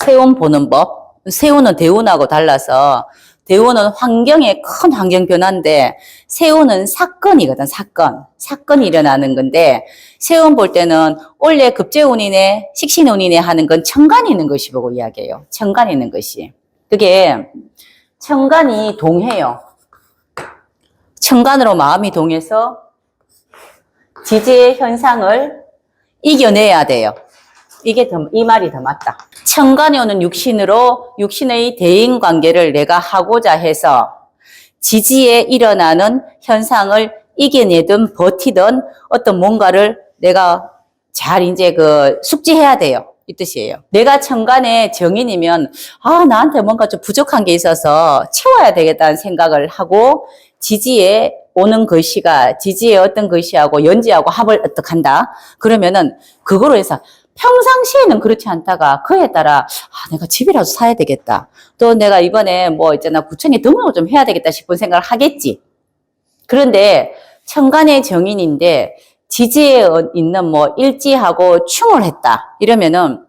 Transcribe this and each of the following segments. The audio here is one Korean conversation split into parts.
세운 보는 법. 세운은 대운하고 달라서 대운은 환경의 큰 환경 변화인데 세운은 사건이거든. 사건이 일어나는 건데 세운 볼 때는 원래 급제운이네 식신운이네 하는 건 천간이 있는 것이 보고 이야기해요. 천간이 있는 것이. 그게 천간이 동해요. 천간으로 마음이 동해서 지지의 현상을 이겨내야 돼요. 이 말이 더 맞다. 천간에 오는 육신으로 육신의 대인 관계를 내가 하고자 해서 지지에 일어나는 현상을 이겨내든 버티든 어떤 뭔가를 내가 잘 이제 숙지해야 돼요. 이 뜻이에요. 내가 천간의 정인이면 나한테 뭔가 좀 부족한 게 있어서 채워야 되겠다는 생각을 하고 지지에 오는 글씨가 지지의 어떤 글씨하고 연지하고 합을 어떡한다. 그러면은 그거로 해서 평상시에는 그렇지 않다가 그에 따라 내가 집이라도 사야 되겠다. 또 내가 이번에 구청에 등록을 좀 해야 되겠다 싶은 생각을 하겠지. 그런데 천간의 정인인데 지지에 있는 일지하고 충을 했다. 이러면은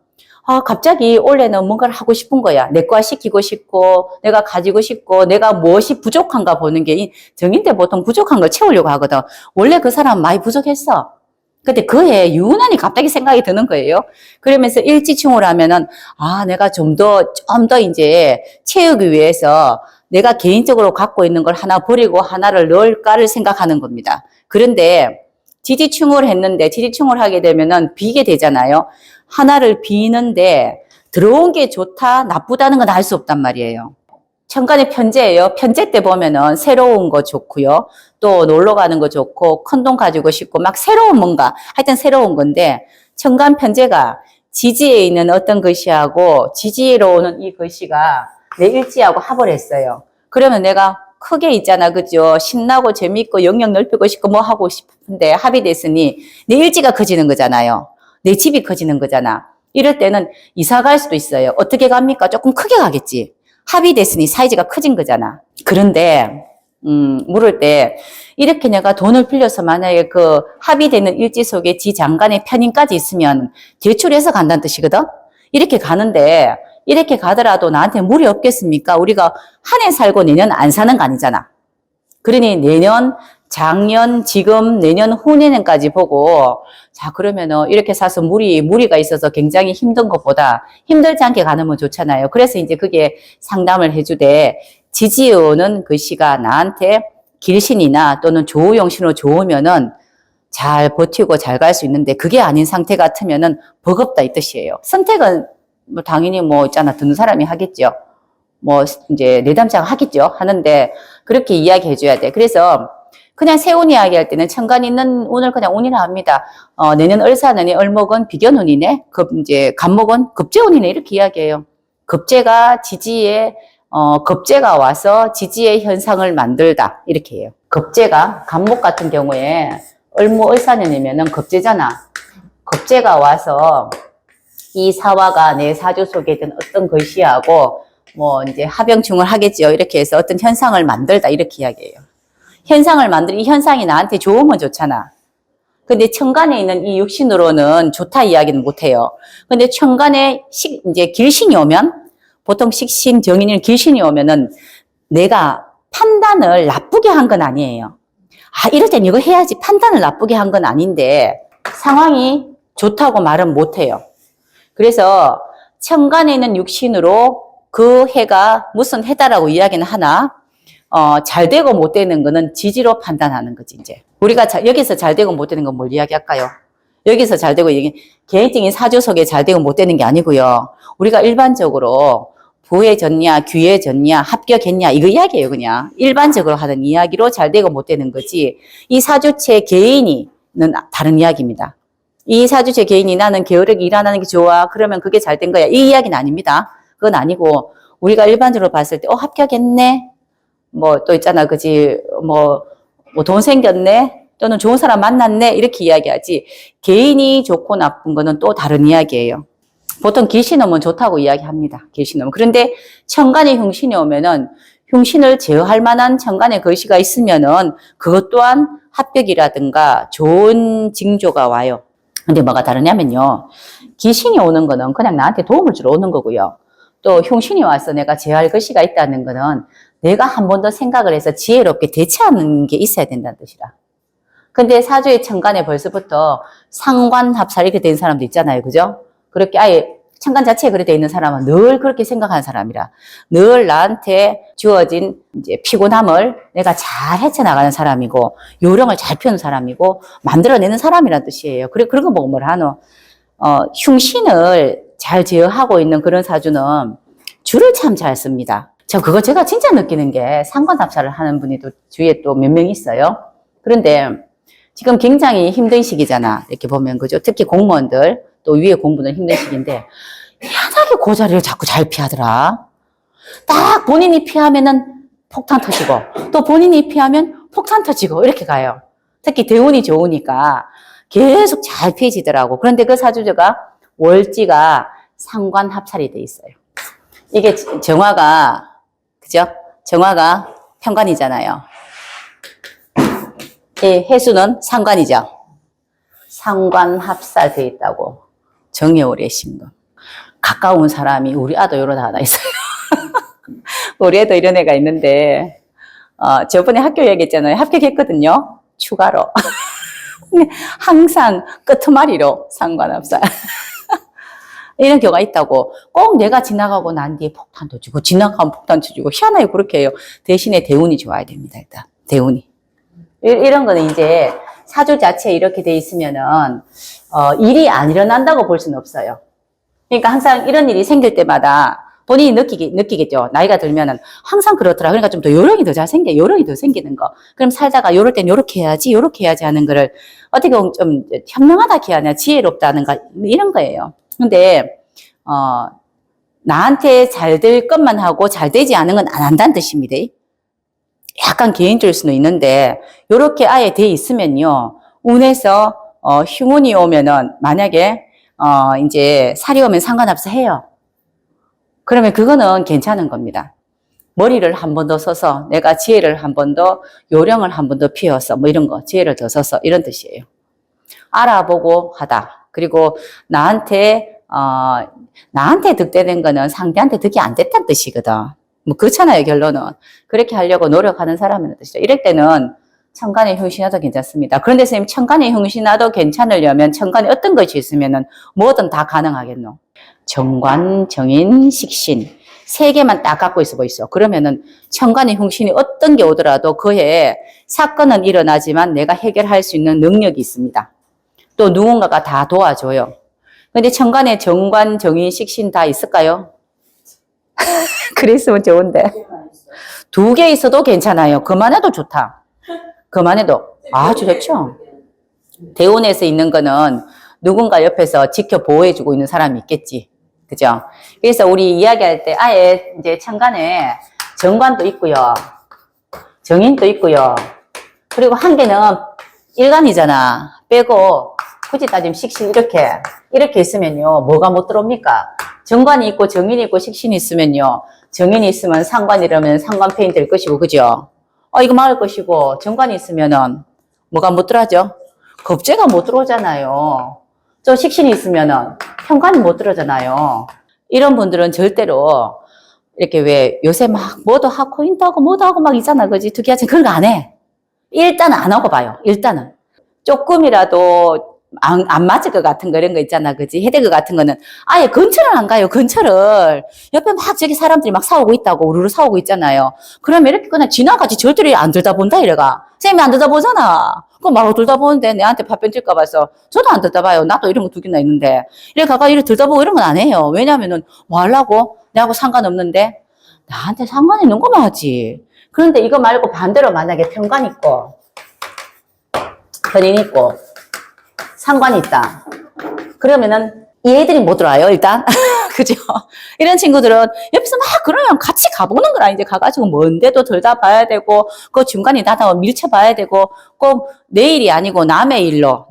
갑자기 원래는 뭔가를 하고 싶은 거야. 내과시키고 싶고 내가 가지고 싶고 내가 무엇이 부족한가 보는 게 정인데 보통 부족한 걸 채우려고 하거든. 원래 그 사람 많이 부족했어. 근데 그에 유난히 갑자기 생각이 드는 거예요. 그러면서 일지충을 하면은 내가 좀 더 이제 채우기 위해서 내가 개인적으로 갖고 있는 걸 하나 버리고 하나를 넣을까를 생각하는 겁니다. 그런데 지지충을 했는데 지지충을 하게 되면은 비게 되잖아요. 하나를 비는데 들어온 게 좋다 나쁘다는 건 알 수 없단 말이에요. 천간의 편제예요. 편제 때 보면은 새로운 거 좋고요. 또 놀러 가는 거 좋고 큰 돈 가지고 싶고 막 새로운 뭔가 하여튼 새로운 건데 천간 편제가 지지에 있는 어떤 글씨하고 지지로 오는 이 글씨가 내 일지하고 합을 했어요. 그러면 내가 크게 있잖아. 그죠? 신나고 재밌고 영역 넓히고 싶고 뭐 하고 싶은데 합이 됐으니 내 일지가 커지는 거잖아요. 내 집이 커지는 거잖아. 이럴 때는 이사 갈 수도 있어요. 어떻게 갑니까? 조금 크게 가겠지. 합이 됐으니 사이즈가 커진 거잖아. 그런데 물을 때 이렇게 내가 돈을 빌려서 만약에 그 합이 되는 일지 속에 지 장간의 편인까지 있으면 대출해서 간다는 뜻이거든. 이렇게 가는데 이렇게 가더라도 나한테 무리 없겠습니까? 우리가 한 해 살고 내년 안 사는 거 아니잖아. 그러니 내년, 작년, 지금, 내년, 후내년까지 보고 자 그러면은 이렇게 사서 무리가 있어서 굉장히 힘든 것보다 힘들지 않게 가는 건 좋잖아요. 그래서 이제 그게 상담을 해주되 지지에 오는 글씨가 나한테 길신이나 또는 조우용신으로 좋으면은 잘 버티고 잘 갈 수 있는데 그게 아닌 상태 같으면은 버겁다 이 뜻이에요. 선택은 당연히 있잖아 듣는 사람이 하겠죠. 이제 내담장 하겠죠. 하는데 그렇게 이야기해 줘야 돼. 그래서 그냥 세운 이야기 할 때는 천간 있는 운을 그냥 운이라 합니다. 내년 을사년이 을목은 비견운이네. 이제 간목은 급제운이네. 이렇게 이야기해요. 급제가 지지에 급제가 와서 지지의 현상을 만들다. 이렇게 해요. 급제가 간목 같은 경우에 을목 을사년이면은 급제잖아. 급제가 와서 이 사화가 내 사주 속에 든 어떤 글씨하고 이제 합영충을 하겠죠. 이렇게 해서 어떤 현상을 만들다. 이렇게 이야기해요. 현상을 이 현상이 나한테 좋으면 좋잖아. 근데 천간에 있는 이 육신으로는 좋다 이야기는 못해요. 근데 천간에 이제 길신이 오면, 보통 식신, 정인일 길신이 오면은 내가 판단을 나쁘게 한 건 아니에요. 이럴 땐 이거 해야지 판단을 나쁘게 한 건 아닌데 상황이 좋다고 말은 못해요. 그래서 천간에 있는 육신으로 그 해가 무슨 해다라고 이야기는 하나, 잘 되고 못 되는 거는 지지로 판단하는 거지, 이제. 우리가 여기서 잘 되고 못 되는 건 뭘 이야기할까요? 여기서 잘 되고, 개인적인 사주 속에 잘 되고 못 되는 게 아니고요. 우리가 일반적으로 부해졌냐, 귀해졌냐, 합격했냐, 이거 이야기예요, 그냥. 일반적으로 하는 이야기로 잘 되고 못 되는 거지. 이 사주체 개인이는 다른 이야기입니다. 이 사주체 개인이 나는 게으르게 일 안 하는 게 좋아. 그러면 그게 잘 된 거야. 이 이야기는 아닙니다. 그건 아니고, 우리가 일반적으로 봤을 때, 합격했네? 또 있잖아, 그지? 돈 생겼네? 또는 좋은 사람 만났네? 이렇게 이야기하지. 개인이 좋고 나쁜 거는 또 다른 이야기예요. 보통 길신이 오면 좋다고 이야기합니다. 길신이 오면. 그런데 천간에 흉신이 오면은 흉신을 제어할 만한 천간의 글씨가 있으면은 그것 또한 합격이라든가 좋은 징조가 와요. 근데 뭐가 다르냐면요. 귀신이 오는 거는 그냥 나한테 도움을 주러 오는 거고요. 또 흉신이 와서 내가 제어할 것이가 있다는 거는 내가 한 번 더 생각을 해서 지혜롭게 대처하는 게 있어야 된다는 뜻이라. 근데 사주의 천간에 벌써부터 상관합살 이렇게 된 사람도 있잖아요. 그죠? 그렇게 아예 천간 자체에 그렇게 돼 있는 사람은 늘 그렇게 생각하는 사람이라. 늘 나한테 주어진 이제 피곤함을 내가 잘 헤쳐나가는 사람이고, 요령을 잘 펴는 사람이고, 만들어내는 사람이란 뜻이에요. 그래, 그런 거 보고 뭘 하노? 흉신을 잘 제어하고 있는 그런 사주는 줄을 참 잘 씁니다. 제가 진짜 느끼는 게 상관합살을 하는 분이 또 주위에 또 몇 명 있어요. 그런데 지금 굉장히 힘든 시기잖아. 이렇게 보면, 그죠? 특히 공무원들, 또 위에 공부는 힘든 시기인데, 희한하게 그 자리를 자꾸 잘 피하더라. 딱 본인이 피하면은 폭탄 터지고, 또 본인이 피하면 폭탄 터지고, 이렇게 가요. 특히 대운이 좋으니까 계속 잘 피해지더라고. 그런데 그 사주가 월지가 상관합살이 돼 있어요. 이게 정화가, 그죠? 정화가 편관이잖아요. 이 해수는 상관이죠. 상관합살 돼 있다고. 정해오리의 신금. 가까운 사람이 우리 아도 이런 하나 있어요. 우리 애도 이런 애가 있는데, 저번에 학교 얘기했잖아요. 합격했거든요. 추가로. 항상 끄트머리로 상관합살. 이런 경우가 있다고. 꼭 내가 지나가고 난 뒤에 폭탄 터지고, 지나가면 폭탄 터지고, 희한하게 그렇게 해요. 대신에 대운이 좋아야 됩니다, 일단. 대운이. 이런 거는 이제 사주 자체에 이렇게 돼 있으면은, 일이 안 일어난다고 볼 수는 없어요. 그러니까 항상 이런 일이 생길 때마다 본인이 느끼겠죠. 나이가 들면은 항상 그렇더라. 그러니까 좀 더 요령이 더 잘 생겨. 요령이 더 생기는 거. 그럼 살다가 요럴 땐 요렇게 해야지, 요렇게 해야지 하는 거를 어떻게 보면 좀 현명하다 해야 지혜롭다는 거, 이런 거예요. 근데, 나한테 잘 될 것만 하고 잘 되지 않은 건 안 한다는 뜻입니다. 약간 개인적일 수는 있는데, 요렇게 아예 돼 있으면요. 운에서, 흉운이 오면은, 만약에, 이제 살이 오면 상관없어 해요. 그러면 그거는 괜찮은 겁니다. 머리를 한 번 더 써서, 내가 지혜를 한 번 더, 요령을 한 번 더 피워서, 뭐 이런 거, 지혜를 더 써서, 이런 뜻이에요. 알아보고 하다. 그리고 나한테 득대된 거는 상대한테 득이 안 됐다는 뜻이거든. 뭐 그렇잖아요, 결론은. 그렇게 하려고 노력하는 사람이라는 뜻이죠. 이럴 때는 천간에 흉신화도 괜찮습니다. 그런데 선생님, 천간에 흉신화도 괜찮으려면 천간에 어떤 것이 있으면은 뭐든 다 가능하겠노? 정관, 정인, 식신. 세 개만 딱 갖고 있어 보이소. 그러면은 천간에 흉신이 어떤 게 오더라도 그에 사건은 일어나지만 내가 해결할 수 있는 능력이 있습니다. 또 누군가가 다 도와줘요. 근데 천간에 정관, 정인, 식신 다 있을까요? 그랬으면 좋은데. 2개 있어도 괜찮아요. 그만해도 좋다. 그만해도 아주 좋죠. 대운에서 있는 거는 누군가 옆에서 지켜 보호해주고 있는 사람이 있겠지. 그죠? 그래서 우리 이야기할 때 아예 이제 천간에 정관도 있고요. 정인도 있고요. 그리고 한 개는 일간이잖아. 빼고 굳이 따지면 식신 이렇게 있으면요. 뭐가 못 들어옵니까? 정관이 있고 정인이 있고 식신이 있으면요. 정인이 있으면 상관이라면 상관 페인 될 것이고, 그죠? 이거 막을 것이고, 정관이 있으면은 뭐가 못 들어오죠? 겁재가 못 들어오잖아요. 저 식신이 있으면은 편관이 못 들어오잖아요. 이런 분들은 절대로 이렇게 왜 요새 막 뭐도 하고 코인도 하고 뭐도 하고 막 있잖아. 그지? 특이하지? 그런 거 안 해. 일단은 안 하고 봐요. 일단은. 조금이라도 안 맞을 것 같은 거 이런 거 있잖아. 그지? 헤드그 같은 거는 아예 근처를 안 가요. 근처를. 옆에 막 저기 사람들이 막 싸우고 있다고 우르르 싸우고 있잖아요. 그러면 이렇게 그냥 지나가지 절대로 안 들여다본다 이래가. 선생님이 안 들여다보잖아. 그거 말로 들여다보는데 내한테 파편 칠까 봐서 저도 안 들여다봐요. 나도 이런 거 2개나 있는데. 이래 가가 이래 들여다보고 이런 건 안 해요. 왜냐면은 뭐 하려고? 내하고 상관없는데 나한테 상관 있는 거만 하지. 그런데 이거 말고 반대로 만약에 편관 있고 편인 있고 상관이 있다. 그러면은 얘들이 못 들어와요, 일단. 그죠? 이런 친구들은 옆에서 막 그러면 같이 가보는 거라. 이제 가가지고 뭔데도 들여다봐야 되고, 그 중간에 나다 밀쳐봐야 되고, 꼭 내일이 아니고 남의 일로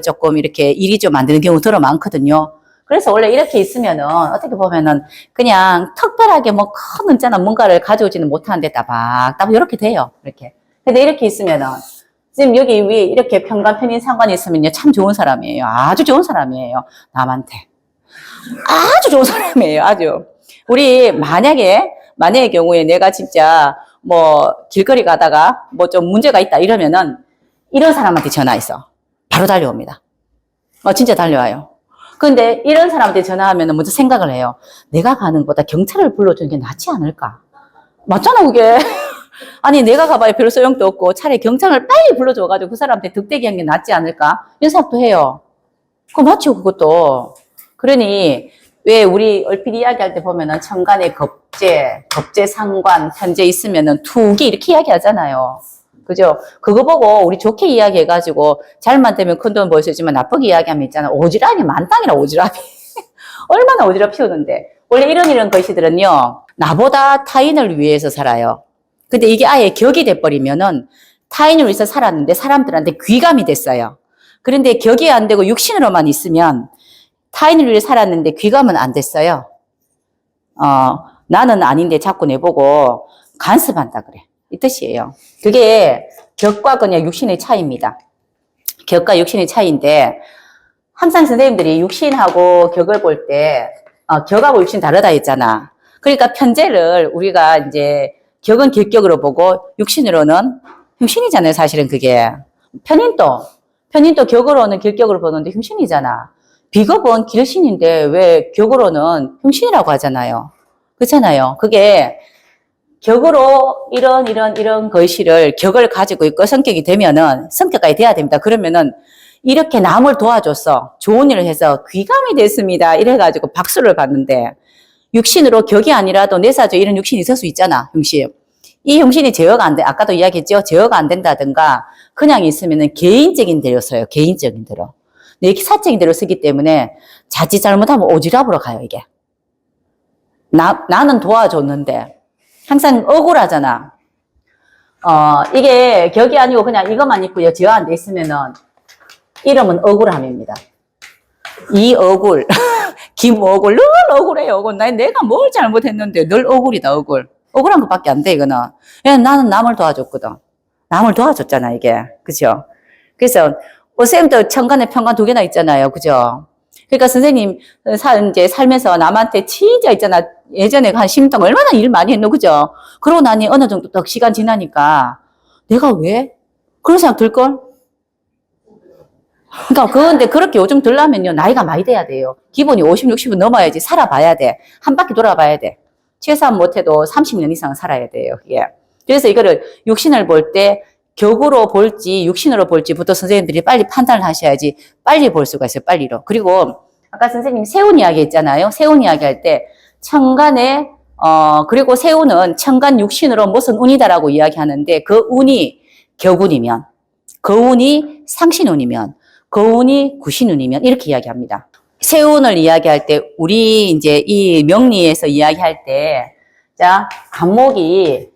조금 이렇게 일이 좀 안 되는 경우 들어 많거든요. 그래서 원래 이렇게 있으면은 어떻게 보면은 그냥 특별하게 뭐 큰 문자나 뭔가를 가져오지는 못하는데 따박따박 이렇게 돼요. 이렇게. 근데 이렇게 있으면은 지금 여기 위에 이렇게 편관, 편인, 상관이 있으면요. 참 좋은 사람이에요. 아주 좋은 사람이에요. 남한테. 아주 좋은 사람이에요. 아주. 우리 만약의 경우에 내가 진짜 뭐 길거리 가다가 뭐 좀 문제가 있다 이러면은 이런 사람한테 전화해서 바로 달려옵니다. 진짜 달려와요. 근데 이런 사람한테 전화하면 먼저 생각을 해요. 내가 가는 것보다 경찰을 불러주는 게 낫지 않을까? 맞잖아, 그게. 아니, 내가 가봐야 별 소용도 없고 차라리 경찰을 빨리 불러줘가지고 그 사람한테 득대기 한 게 낫지 않을까? 이런 생각도 해요. 그거 맞죠, 그것도. 그러니, 왜 우리 얼핏 이야기할 때 보면은 천간에 겁재 상관, 현재 있으면은 투기 이렇게 이야기하잖아요. 그죠? 그거 보고 우리 좋게 이야기해가지고 잘만 되면 큰돈 벌 수 있지만 나쁘게 이야기하면 있잖아. 오지랖이 만땅이라 오지랖이. 얼마나 오지랖 피우는데. 원래 이런 글씨들은요. 나보다 타인을 위해서 살아요. 근데 이게 아예 격이 돼버리면은 타인을 위해서 살았는데 사람들한테 귀감이 됐어요. 그런데 격이 안 되고 육신으로만 있으면 타인을 위해 살았는데 귀감은 안 됐어요. 나는 아닌데 자꾸 내보고 간섭한다 그래. 이 뜻이에요. 그게 격과 그냥 육신의 차이입니다. 격과 육신의 차이인데 항상 선생님들이 육신하고 격을 볼 때 격하고 육신 다르다 했잖아. 그러니까 편제를 우리가 이제 격은 격격으로 보고 육신으로는 흉신이잖아요. 사실은 그게. 편인도 격으로는 격격으로 보는데 흉신이잖아. 비겁은 길신인데 왜 격으로는 흉신이라고 하잖아요. 그렇잖아요. 그게 격으로 이런 글씨를 격을 가지고 있고 성격이 되면은 성격까지 돼야 됩니다. 그러면은 이렇게 남을 도와줘서 좋은 일을 해서 귀감이 됐습니다. 이래가지고 박수를 받는데 육신으로 격이 아니라도 내사주 이런 육신이 있을 수 있잖아. 흉신. 이 흉신이 제어가 안 돼. 아까도 이야기했죠. 제어가 안 된다든가 그냥 있으면은 개인적인 대로 써요. 개인적인 대로. 내 사적인 대로 쓰기 때문에 자칫 잘못하면 오지랖으로 가요. 이게. 나는 도와줬는데 항상 억울하잖아. 이게 격이 아니고 그냥 이것만 있고요. 제어 안 돼 있으면은 이름은 억울함입니다. 이 억울, 김억울, 늘 억울해요. 억울. 내가 뭘 잘못했는데 늘 억울이다, 억울. 억울한 것밖에 안 돼, 이거는. 나는 남을 도와줬거든. 남을 도와줬잖아, 이게. 그죠? 그래서, 선생님도 천간에 평간 2개나 있잖아요. 그죠? 그러니까 선생님, 이제 살면서 남한테 진짜 있잖아. 예전에 한 10년 동안 얼마나 일 많이 했노, 그죠? 그러고 나니 어느 정도 딱 시간 지나니까 내가 왜? 그런 생각 들걸? 그러니까 그런데 그렇게 요즘 들려면요. 나이가 많이 돼야 돼요. 기본이 50, 60은 넘어야지 살아봐야 돼. 한 바퀴 돌아봐야 돼. 최소한 못해도 30년 이상 살아야 돼요. 예. 그래서 이거를 육신을 볼 때 격으로 볼지 육신으로 볼지부터 선생님들이 빨리 판단을 하셔야지 빨리 볼 수가 있어요. 빨리로. 그리고 아까 선생님 세운 이야기 했잖아요. 세운 이야기 할 때 천간에 그리고 세운은 천간 육신으로 무슨 운이다라고 이야기하는데 그 운이 격운이면 그 운이 상신운이면 그 운이 구신운이면 이렇게 이야기합니다. 세운을 이야기할 때 우리 이제 이 명리에서 이야기할 때 자 간목이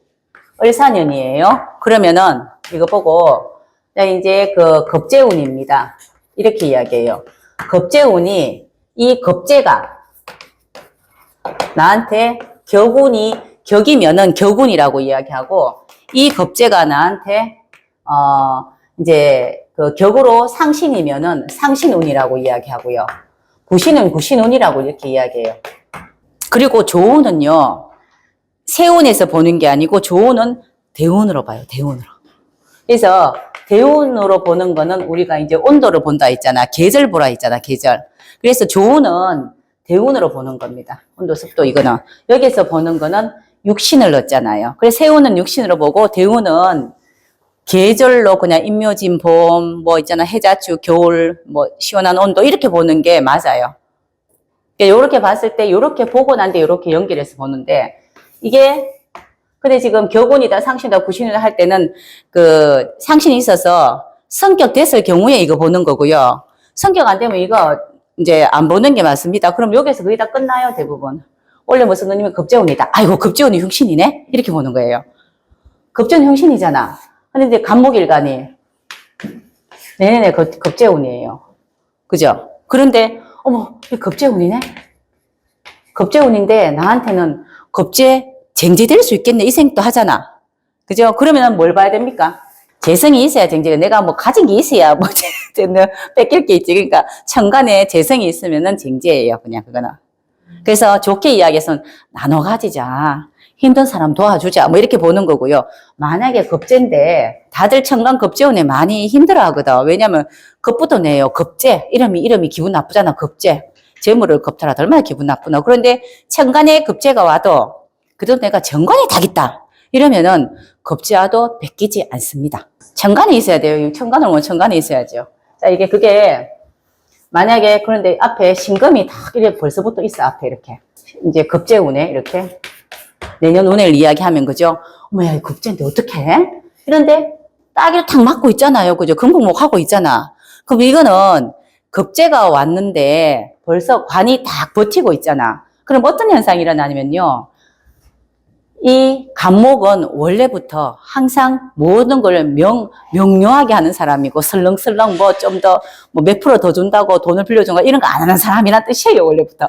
을사년이에요. 그러면은 이거 보고 자 이제 그 겁재운입니다. 이렇게 이야기해요. 겁재운이 이 겁재가 나한테 격이면은 격운이라고 이야기하고 이 겁재가 나한테 이제 그 격으로 상신이면은 상신운이라고 이야기하고요. 구신은 구신운이라고 이렇게 이야기해요. 그리고 조운은요. 세운에서 보는 게 아니고 조운은 대운으로 봐요. 대운으로. 그래서 대운으로 보는 거는 우리가 이제 온도를 본다 했잖아. 계절 보라 했잖아. 계절. 그래서 조운은 대운으로 보는 겁니다. 온도, 습도 이거는. 여기서 보는 거는 육신을 넣었잖아요. 그래서 세운은 육신으로 보고 대운은 계절로 그냥 임묘진 봄, 뭐 있잖아. 해자축, 겨울, 뭐 시원한 온도 이렇게 보는 게 맞아요. 그러니까 요렇게 봤을 때 요렇게 보고 난 뒤에 요렇게 연결해서 보는데 이게 근데 지금 격운이다, 상신이다, 구신이다 할 때는 그 상신이 있어서 성격 됐을 경우에 이거 보는 거고요. 성격 안 되면 이거 이제 안 보는 게 맞습니다. 그럼 여기서 거의 다 끝나요, 대부분. 원래 무슨 거냐면 겁재운이다. 아이고, 겁재운이 흉신이네? 이렇게 보는 거예요. 겁재운 흉신이잖아. 근데 간목일간이 네네네, 겁재운이에요. 그죠? 그런데 어머, 이 겁재운이네? 겁재운인데 나한테는 겁재 쟁제될 수 있겠네 이 생각도 하잖아. 그죠? 그러면 뭘 봐야 됩니까? 재성이 있어야 쟁제가. 내가 뭐 가진 게 있어야 뭐 뺏길 게 있지. 그러니까 천간에 재성이 있으면은 쟁제예요. 그냥 그거는. 그래서 좋게 이야기해서는 나눠 가지자. 힘든 사람 도와주자. 뭐 이렇게 보는 거고요. 만약에 급제인데 다들 천간 급제운에 많이 힘들어 하거든. 왜냐면 급부터 내요. 급제. 이름이 기분 나쁘잖아. 급제. 재물을 급탈하다 얼마나 기분 나쁘나. 그런데 천간에 급제가 와도 그래도 내가 정관에 닭있다. 이러면은 급제와도 베끼지 않습니다. 천간에 있어야 돼요. 천간을 오면 천간에 있어야죠. 자, 그게 만약에 그런데 앞에 신금이 딱 이렇게 벌써부터 있어. 앞에 이렇게. 이제 급제운에 이렇게. 내년 운해를 이야기하면, 그죠? 어머야, 급제인데 어떡해? 이런데 딱이로 탁 맞고 있잖아요. 그죠? 금국목 하고 있잖아. 그럼 이거는 급제가 왔는데 벌써 관이 딱 버티고 있잖아. 그럼 어떤 현상이 일어나냐면요. 이 간목은 원래부터 항상 모든 걸 명료하게 하는 사람이고, 설렁설렁 뭐 좀 더, 뭐 몇 프로 더 준다고 돈을 빌려준가 이런 거 안 하는 사람이란 뜻이에요, 원래부터.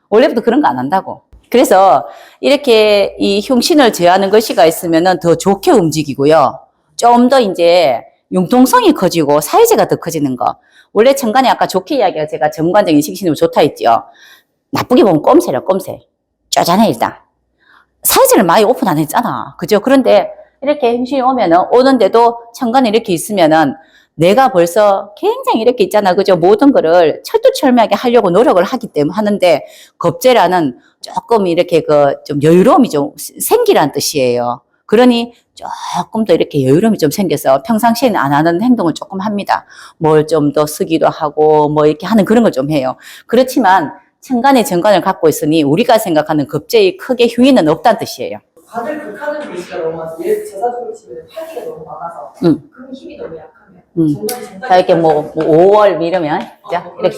원래부터 그런 거 안 한다고. 그래서 이렇게 이 흉신을 제하는 것이가 있으면은 더 좋게 움직이고요. 좀 더 이제 융통성이 커지고 사이즈가 더 커지는 거. 원래 천간에 아까 좋게 이야기가 제가 정관적인 식신으로 좋다 했죠. 나쁘게 보면 꼼새라, 꼼새. 쪼잔해, 일단. 사이즈를 많이 오픈 안 했잖아. 그죠? 그런데 이렇게 흉신이 오는데도 천간에 이렇게 있으면은 내가 벌써 굉장히 이렇게 있잖아. 그죠? 모든 거를 철두철미하게 하려고 노력을 하기 때문에 하는데, 겁재라는 조금 이렇게 좀 여유로움이 좀 생기란 뜻이에요. 그러니 조금 더 이렇게 여유로움이 좀 생겨서 평상시에는 안 하는 행동을 조금 합니다. 뭘 좀 더 쓰기도 하고, 뭐 이렇게 하는 그런 걸 좀 해요. 그렇지만, 천간의 정관을 갖고 있으니 우리가 생각하는 겁재의 크게 흉의는 없다는 뜻이에요. 다들 극하는 글씨가 너무 많아서 제사적으로 치면 팔기가 너무 많아서 그럼 힘이 너무 약하면 자, 이렇게 뭐 5월 이러면,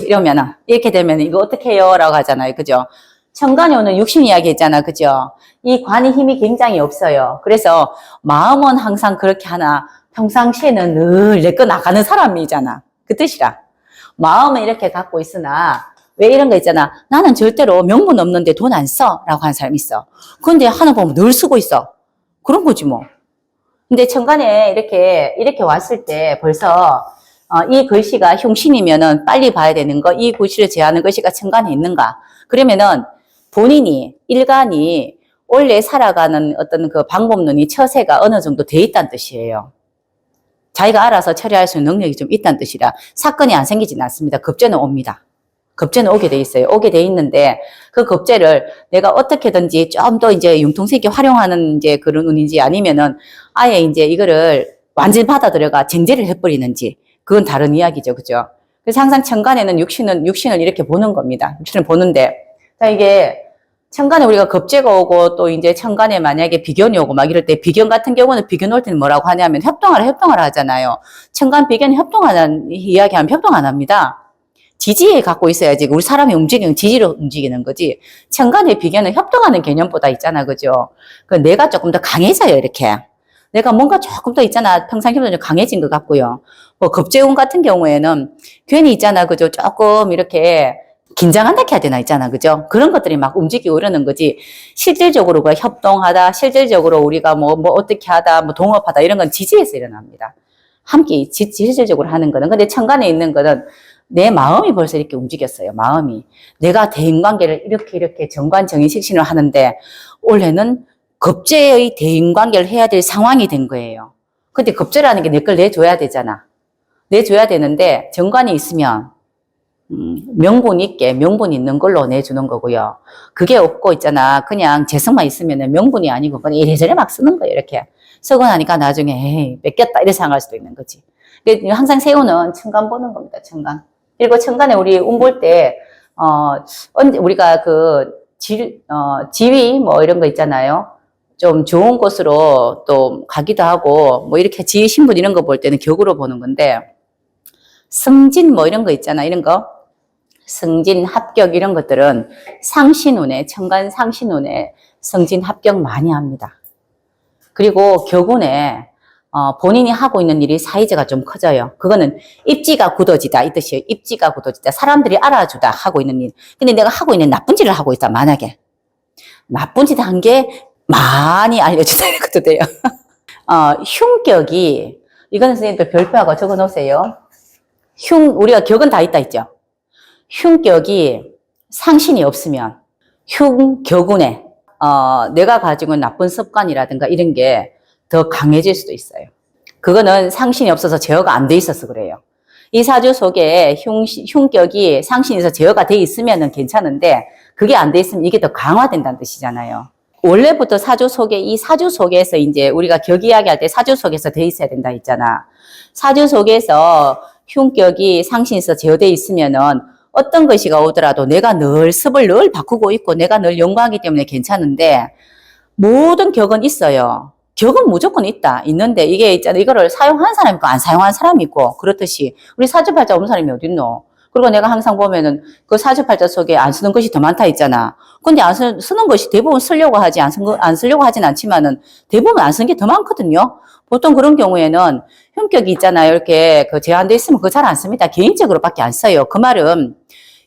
이러면은, 이렇게 되면 이거 어떻게 해요? 라고 하잖아요. 그죠? 천간에 오는 육신 이야기 했잖아. 그죠? 이 관이 힘이 굉장히 없어요. 그래서 마음은 항상 그렇게 하나, 평상시에는 늘 내 거 나가는 사람이잖아. 그 뜻이라. 마음은 이렇게 갖고 있으나, 왜 이런 거 있잖아. 나는 절대로 명분 없는데 돈 안 써. 라고 하는 사람이 있어. 근데 하나 보면 늘 쓰고 있어. 그런 거지 뭐. 근데 천간에 이렇게 왔을 때 벌써, 이 글씨가 흉신이면은 빨리 봐야 되는 거, 이 글씨를 제하는 글씨가 천간에 있는가. 그러면은 본인이, 일간이 원래 살아가는 어떤 그 방법론이 처세가 어느 정도 돼 있다는 뜻이에요. 자기가 알아서 처리할 수 있는 능력이 좀 있다는 뜻이라 사건이 안 생기진 않습니다. 급제는 옵니다. 급제는 오게 돼 있어요. 오게 돼 있는데 그 급제를 내가 어떻게든지 좀 더 이제 융통성 있게 활용하는 이제 그런 운인지 아니면은 아예 이제 이거를 완전히 받아들여가 쟁제를 해버리는지 그건 다른 이야기죠. 그죠? 그래서 항상 천간에는 육신을 이렇게 보는 겁니다. 육신을 보는데 자 이게 천간에 우리가 급제가 오고 또 이제 천간에 만약에 비견이 오고 막 이럴 때 비견 같은 경우는 비견 올 때는 뭐라고 하냐면 협동하라 하잖아요. 천간 비견이 협동하는 이야기하면 협동 안 합니다. 지지에 갖고 있어야지 우리 사람이 움직이는 지지로 움직이는 거지. 천간의 비견은 협동하는 개념보다 있잖아. 그죠? 그 내가 조금 더 강해져요. 이렇게. 내가 뭔가 조금 더 있잖아. 평상시보다 좀 강해진 것 같고요. 뭐 급제운 같은 경우에는 괜히 있잖아. 그죠? 조금 이렇게 긴장한다 해야 되나 있잖아. 그죠? 그런 것들이 막 움직이고 이러는 거지. 실질적으로 그 협동하다, 실질적으로 우리가 뭐 어떻게 하다, 뭐 동업하다 이런 건 지지에서 일어납니다. 함께 실질적으로 하는 거는. 근데 천간에 있는 거는 내 마음이 벌써 이렇게 움직였어요. 마음이. 내가 대인관계를 이렇게 정관정의식신을 하는데 원래는 급제의 대인관계를 해야 될 상황이 된 거예요. 근데 급제라는 게 내 걸 내줘야 되잖아. 내줘야 되는데 정관이 있으면 명분 있는 걸로 내주는 거고요. 그게 없고 있잖아. 그냥 재성만 있으면 명분이 아니고 그냥 이래저래 막 쓰는 거예요. 이렇게. 쓰고 나니까 나중에 에이 뺏겼다 이렇게 생각할 수도 있는 거지. 항상 세우는 천간 보는 겁니다. 천간. 그리고 천간에 우리 운 볼 때 우리가 지위 뭐 이런 거 있잖아요. 좀 좋은 곳으로 또 가기도 하고 뭐 이렇게 지위 신분 이런 거 볼 때는 격으로 보는 건데 승진 뭐 이런 거 있잖아. 이런 거 승진 합격 이런 것들은 상신운에 천간 상신운에 승진 합격 많이 합니다. 그리고 격운에 본인이 하고 있는 일이 사이즈가 좀 커져요. 그거는 입지가 굳어지다 이 뜻이에요. 입지가 굳어지다. 사람들이 알아주다 하고 있는 일. 근데 내가 하고 있는 나쁜 짓을 하고 있다. 만약에 나쁜 짓 한 게 많이 알려진다 이것도 돼요. 흉격이 이거는 선생님들 별표하고 적어 놓으세요. 우리가 격은 다 있다 했죠. 흉격이 상신이 없으면 흉격운에 내가 가지고 있는 나쁜 습관이라든가 이런 게 더 강해질 수도 있어요. 그거는 상신이 없어서 제어가 안 돼 있어서 그래요. 이 사주 속에 흉격이 상신에서 제어가 돼 있으면 괜찮은데 그게 안 돼 있으면 이게 더 강화된다는 뜻이잖아요. 원래부터 사주 속에 이 사주 속에서 이제 우리가 격 이야기할 때 사주 속에서 돼 있어야 된다 했잖아. 사주 속에서 흉격이 상신에서 제어돼 있으면은 어떤 것이가 오더라도 내가 늘 습을 늘 바꾸고 있고 내가 늘 연구하기 때문에 괜찮은데 모든 격은 있어요. 격은 무조건 있는데 이게 있잖아. 이거를 사용하는 사람이 있고 안 사용하는 사람이 있고 그렇듯이 우리 사주팔자 없는 사람이 어딨노? 그리고 내가 항상 보면은 그 사주팔자 속에 안 쓰는 것이 더 많다 있잖아. 근데 쓰는 것이 대부분 쓰려고 하지 안 쓰려고 하진 않지만은 대부분 안 쓰는 게 더 많거든요. 보통 그런 경우에는 흉격이 있잖아요. 이렇게 그 제한돼 있으면 그거 잘 안 씁니다. 개인적으로밖에 안 써요. 그 말은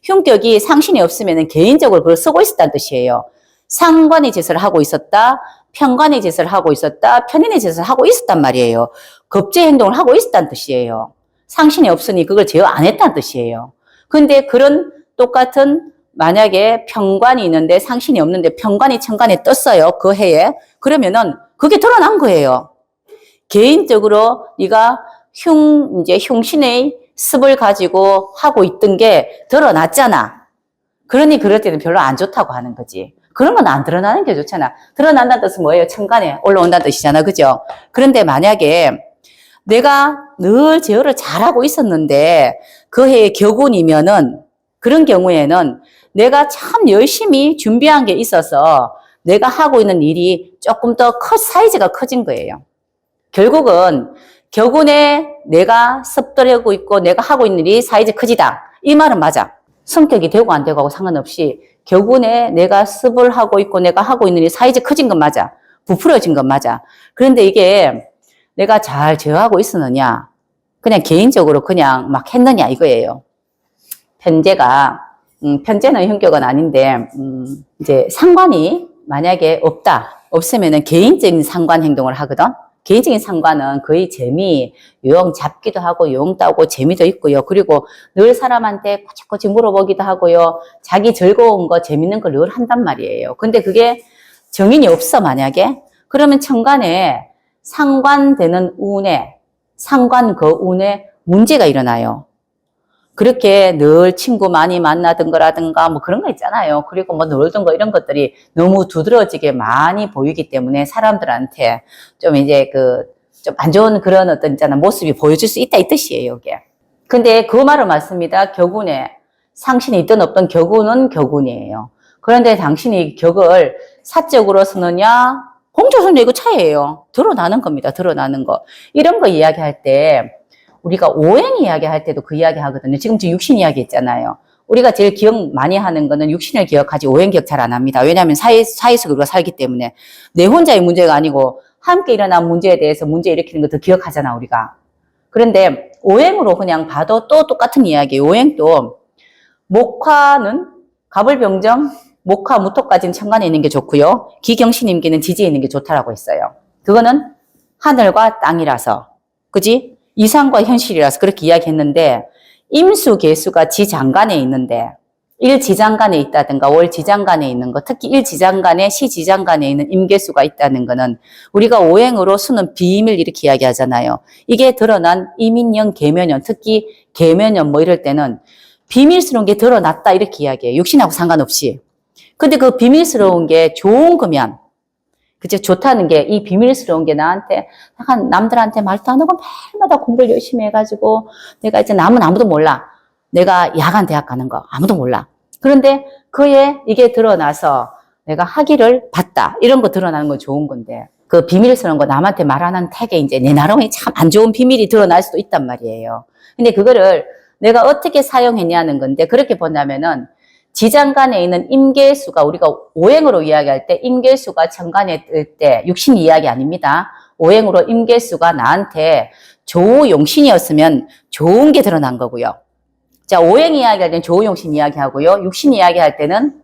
흉격이 상신이 없으면은 개인적으로 그걸 쓰고 있었다는 뜻이에요. 상관의 짓을 하고 있었다, 편관의 짓을 하고 있었다, 편인의 짓을 하고 있었단 말이에요. 겁제 행동을 하고 있었다는 뜻이에요. 상신이 없으니 그걸 제어 안 했다는 뜻이에요. 근데 그런 똑같은 만약에 편관이 있는데 상신이 없는데 편관이 천간에 떴어요. 그 해에. 그러면은 그게 드러난 거예요. 개인적으로 네가 흉신의 습을 가지고 하고 있던 게 드러났잖아. 그러니 그럴 때는 별로 안 좋다고 하는 거지. 그런 건 안 드러나는 게 좋잖아. 드러난다는 뜻은 뭐예요? 천간에 올라온다는 뜻이잖아. 그죠? 그런데 만약에 내가 늘 제어를 잘하고 있었는데 그 해의 격운이면은 그런 경우에는 내가 참 열심히 준비한 게 있어서 내가 하고 있는 일이 조금 더 사이즈가 커진 거예요. 결국은 격운에 내가 습들이고 있고 내가 하고 있는 일이 사이즈 크지다. 이 말은 맞아. 성격이 되고 안 되고 하고 상관없이 격운에 내가 습을 하고 있고 내가 하고 있는 일이 사이즈 커진 건 맞아. 부풀어진 건 맞아. 그런데 이게 내가 잘 제어하고 있었느냐? 그냥 개인적으로 그냥 막 했느냐 이거예요. 편제가 편제는 흉격은 아닌데 이제 상관이 만약에 없으면은 개인적인 상관 행동을 하거든. 개인적인 상관은 거의 재미, 용 잡기도 하고 용 따고 재미도 있고요. 그리고 늘 사람한테 꼬치꼬치 물어보기도 하고요. 자기 즐거운 거 재밌는 걸 늘 한단 말이에요. 근데 그게 정인이 없어 만약에 그러면 천간에 상관되는 운에 상관 그 운에 문제가 일어나요. 그렇게 늘 친구 많이 만나던 거라든가 뭐 그런 거 있잖아요. 그리고 뭐 놀던 거 이런 것들이 너무 두드러지게 많이 보이기 때문에 사람들한테 좀 이제 좀 안 좋은 그런 어떤 있잖아 모습이 보여줄 수 있다 이 뜻이에요, 이게. 근데 그 말은 맞습니다. 격운에 상신이 있든 없든 격운은 격운이에요. 그런데 당신이 격을 사적으로 쓰느냐 공조선도 이거 차이예요. 드러나는 겁니다. 드러나는 거. 이런 거 이야기할 때 우리가 오행 이야기할 때도 그 이야기 하거든요. 지금 육신 이야기 있잖아요. 우리가 제일 기억 많이 하는 거는 육신을 기억하지 오행 기억 잘 안 합니다. 왜냐하면 사회 속에 우리가 살기 때문에 내 혼자의 문제가 아니고 함께 일어난 문제에 대해서 문제 일으키는 것도 기억하잖아 우리가. 그런데 오행으로 그냥 봐도 또 똑같은 이야기예요. 오행도 목화는 갑을병정 목화 무토까지는 천간에 있는 게 좋고요. 기경신임기는 지지에 있는 게 좋다라고 했어요. 그거는 하늘과 땅이라서 그지? 이상과 현실이라서 그렇게 이야기했는데 임수 개수가 지장간에 있는데 일지장간에 있다든가 월지장간에 있는 거 특히 일지장간에 시지장간에 있는 임개수가 있다는 거는 우리가 오행으로 수는 비임을 이렇게 이야기하잖아요. 이게 드러난 이민년 계면년 특히 계면년 뭐 이럴 때는 비밀스러운 게 드러났다 이렇게 이야기해요. 육신하고 상관없이. 근데 그 비밀스러운 게 좋은 거면 그치 좋다는 게 이 비밀스러운 게 나한테 약간 남들한테 말도 안 하고 매일마다 공부를 열심히 해가지고 내가 이제 남은 아무도 몰라. 내가 야간 대학 가는 거 아무도 몰라. 그런데 그에 이게 드러나서 내가 학위를 받다 이런 거 드러나는 건 좋은 건데 그 비밀스러운 거 남한테 말 안 하는 택에 이제 내 나름의 참 안 좋은 비밀이 드러날 수도 있단 말이에요. 근데 그거를 내가 어떻게 사용했냐는 건데 그렇게 본다면은 지장간에 있는 임계수가 우리가 오행으로 이야기할 때 임계수가 천간에 뜰 때 육신 이야기 아닙니다. 오행으로 임계수가 나한테 조용신이었으면 좋은 게 드러난 거고요. 자, 오행 이야기할 때는 조용신 이야기하고요. 육신 이야기할 때는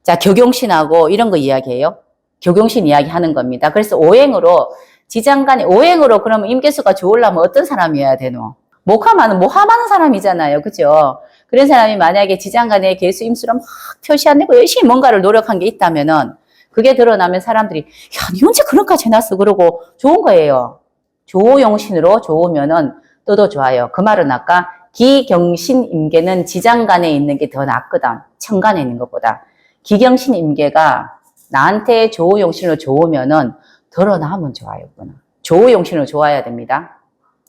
자, 격용신하고 이런 거 이야기해요. 격용신 이야기 하는 겁니다. 그래서 오행으로 지장간에 오행으로 그러면 임계수가 좋으려면 어떤 사람이어야 되노? 목화마는 모함하는 사람이잖아요. 그죠? 그런 사람이 만약에 지장간의 개수 임수를 막 표시 안 내고 열심히 뭔가를 노력한 게 있다면은 그게 드러나면 사람들이 야, 니 언제 그런까지 해놨어? 그러고 좋은 거예요. 조용신으로 좋으면은 또 좋아요. 그 말은 아까 기경신임계는 지장간에 있는 게 더 낫거든. 천간에 있는 것보다. 기경신임계가 나한테 조용신으로 좋으면은 드러나면 좋아요. 그거는. 조용신으로 좋아야 됩니다.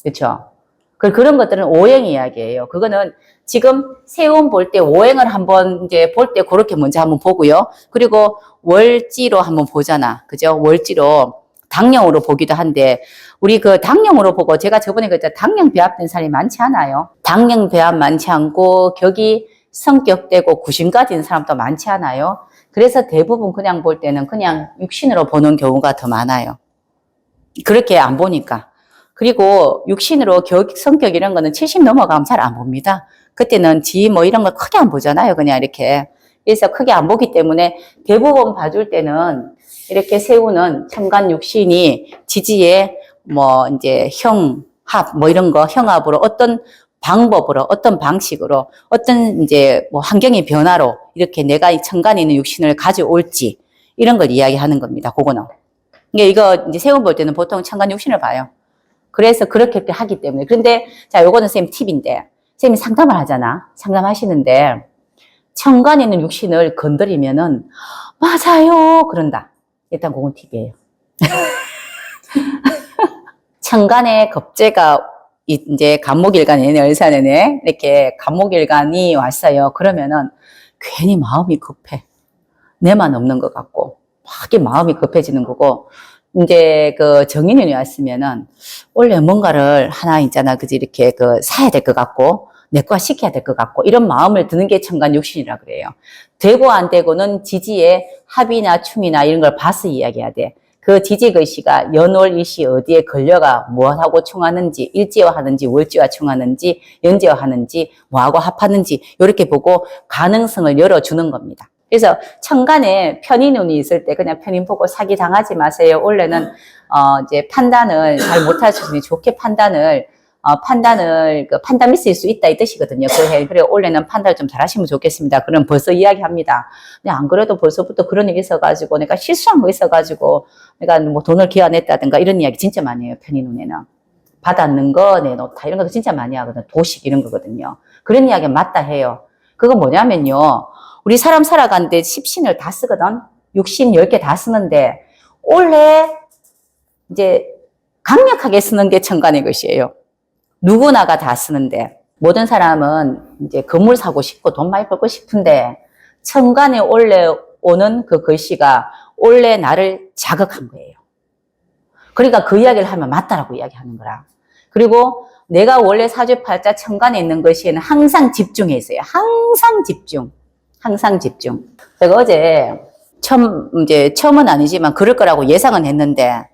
그렇죠? 그런 것들은 오행 이야기예요. 그거는 지금 세운 볼 때 오행을 한번 이제 볼 때 그렇게 먼저 한번 보고요. 그리고 월지로 한번 보잖아. 그죠? 월지로 당령으로 보기도 한데 우리 그 당령으로 보고 제가 저번에 그랬잖아. 당령 배합된 사람이 많지 않아요. 당령 배합 많지 않고 격이 성격되고 구심 가진 사람도 많지 않아요. 그래서 대부분 그냥 볼 때는 그냥 육신으로 보는 경우가 더 많아요. 그렇게 안 보니까. 그리고 육신으로 성격 이런 거는 70 넘어가면 잘 안 봅니다. 그때는 지 뭐 이런 걸 크게 안 보잖아요. 그냥 이렇게. 그래서 크게 안 보기 때문에 대부분 봐줄 때는 이렇게 세우는 천간 육신이 지지의 뭐 이제 형합 뭐 이런 거 형합으로 어떤 방법으로 어떤 방식으로 어떤 이제 뭐 환경의 변화로 이렇게 내가 이 천간에 있는 육신을 가져올지 이런 걸 이야기하는 겁니다. 그거는. 이거 이제 세운 볼 때는 보통 천간 육신을 봐요. 그래서 그렇게 하기 때문에. 그런데 자, 요거는 쌤 팁인데 쌤이 상담을 하잖아. 상담하시는데 천간에 있는 육신을 건드리면은 맞아요 그런다. 일단 그건 팁이에요. 천간에 겁재가 이제 간목일간이네 을사내네 이렇게 간목일간이 왔어요. 그러면은 괜히 마음이 급해. 내만 없는 것 같고 막 마음이 급해지는 거고 이제 그 정인운이 왔으면은 원래 뭔가를 하나 있잖아. 그지 이렇게 그 사야 될 것 같고 내 거 시켜야 될 것 같고 이런 마음을 드는 게 천간 육신이라 그래요. 되고 안 되고는 지지의 합이나 충이나 이런 걸 봐서 이야기해야 돼. 그 지지 글씨가 연월일시 어디에 걸려가 무엇하고 충하는지 일지화하는지 월지화 충하는지 연지화하는지 뭐하고 합하는지 이렇게 보고 가능성을 열어주는 겁니다. 그래서 천간에 편인운이 있을 때 그냥 편인 보고 사기 당하지 마세요. 원래는 이제 판단을 잘 못하시니 좋게 판단을 판단 미스일 수 있다 이 뜻이거든요. 그래 원래는 판단을 좀 잘하시면 좋겠습니다. 그럼 벌써 이야기합니다. 근데 안 그래도 벌써부터 그런 일이 있어가지고 내가 실수한 거 있어가지고 내가 뭐 돈을 기여냈다든가 이런 이야기 진짜 많이 해요. 편인운에는 받았는 거 내놓다 이런 것도 진짜 많이 하거든요. 도식 이런 거거든요. 그런 이야기 맞다 해요. 그건 뭐냐면요. 우리 사람 살아가는데 십신을 다 쓰거든. 육신 10개 다 쓰는데 원래 이제 강력하게 쓰는 게 천간의 것이에요. 누구나가 다 쓰는데 모든 사람은 이제 건물 사고 싶고 돈 많이 벌고 싶은데 천간에 원래 오는 그 글씨가 원래 나를 자극한 거예요. 그러니까 그 이야기를 하면 맞다라고 이야기하는 거라. 그리고 내가 원래 사주팔자 천간에 있는 것에는 항상 집중해 있어요. 항상 집중. 항상 집중. 제가 어제 처음은 아니지만 그럴 거라고 예상은 했는데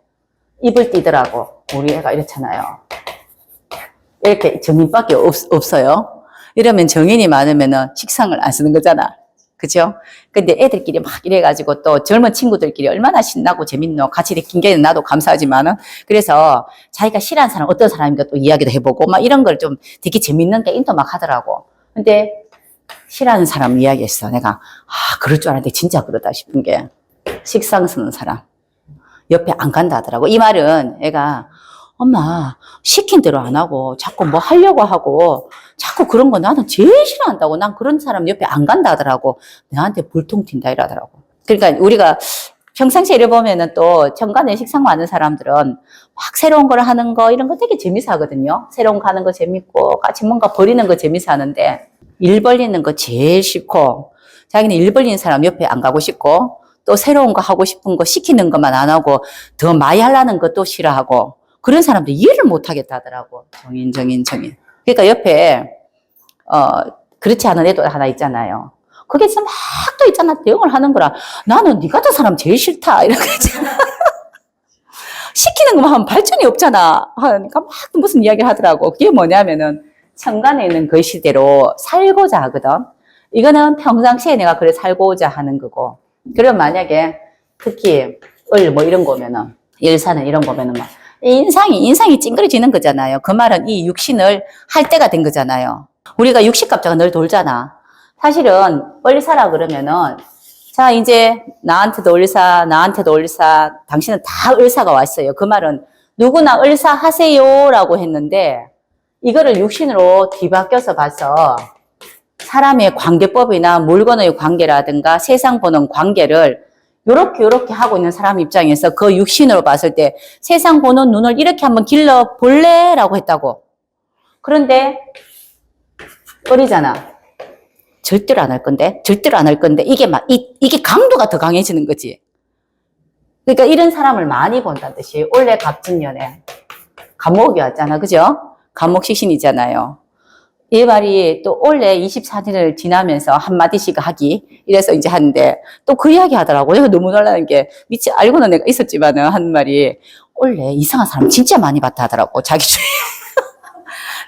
입을 띄더라고. 우리 애가 이렇잖아요. 이렇게 정인밖에 없어요. 이러면 정인이 많으면은 식상을 안 쓰는 거잖아. 그죠? 근데 애들끼리 막 이래가지고 또 젊은 친구들끼리 얼마나 신나고 재밌노. 같이 이렇게 긴 나도 감사하지만은. 그래서 자기가 싫어하는 사람 어떤 사람인가 또 이야기도 해보고 막 이런 걸 좀 되게 재밌는 게 인도 막 하더라고. 근데 싫어하는 사람 이야기했어. 내가 그럴 줄 알았는데 진짜 그러다 싶은 게 식상 쓰는 사람 옆에 안 간다 하더라고. 이 말은 애가 엄마 시킨 대로 안 하고 자꾸 뭐 하려고 하고 자꾸 그런 거 나는 제일 싫어한다고. 난 그런 사람 옆에 안 간다 하더라고. 내한테 불통 튄다 이러더라고. 그러니까 우리가 평상시에 이래 보면은 또 천간에 식상 많은 사람들은 막 새로운 걸 하는 거 이런 거 되게 재밌어 하거든요. 새로운 거 하는 거 재밌고 같이 뭔가 버리는 거 재밌어 하는데 일 벌리는 거 제일 싫고 자기는 일 벌리는 사람 옆에 안 가고 싶고 또 새로운 거 하고 싶은 거 시키는 것만 안 하고 더 많이 하려는 것도 싫어하고 그런 사람들 이해를 못 하겠다 하더라고. 정인. 그러니까 옆에 그렇지 않은 애도 하나 있잖아요. 그게 막 또 있잖아. 대응을 하는 거라. 나는 네 같은 사람 제일 싫다. 이런 거 있잖아. 시키는 것만 하면 발전이 없잖아. 그러니까 막 무슨 이야기를 하더라고. 그게 뭐냐면은 천간에 있는 글씨대로 살고자 하거든. 이거는 평상시에 내가 그래 살고자 하는 거고. 그럼 만약에 특히 뭐 이런 거면은 일사는 이런 거면은 막 인상이 찡그려지는 거잖아요. 그 말은 이 육신을 할 때가 된 거잖아요. 우리가 육식갑자가 늘 돌잖아. 사실은 을사라 그러면은 자 이제 나한테도 을사, 당신은 다 을사가 왔어요. 그 말은 누구나 을사 하세요라고 했는데 이거를 육신으로 뒤바뀌어서 봐서 사람의 관계법이나 물건의 관계라든가 세상 보는 관계를 요렇게 하고 있는 사람 입장에서 그 육신으로 봤을 때 세상 보는 눈을 이렇게 한번 길러 볼래? 라고 했다고. 그런데 을이잖아. 절대로 안 할 건데 이게 강도가 더 강해지는 거지. 그러니까 이런 사람을 많이 본다는 뜻이 원래 갑진년에 간목이 왔잖아. 그죠? 간목식신이잖아요. 이 말이 또 원래 24년을 지나면서 한마디씩 하기 이래서 이제 하는데 또 그 이야기 하더라고요. 내가 너무 놀라는 게 알고는 내가 있었지만은 한 말이 원래 이상한 사람 진짜 많이 봤다 하더라고. 자기 주위에.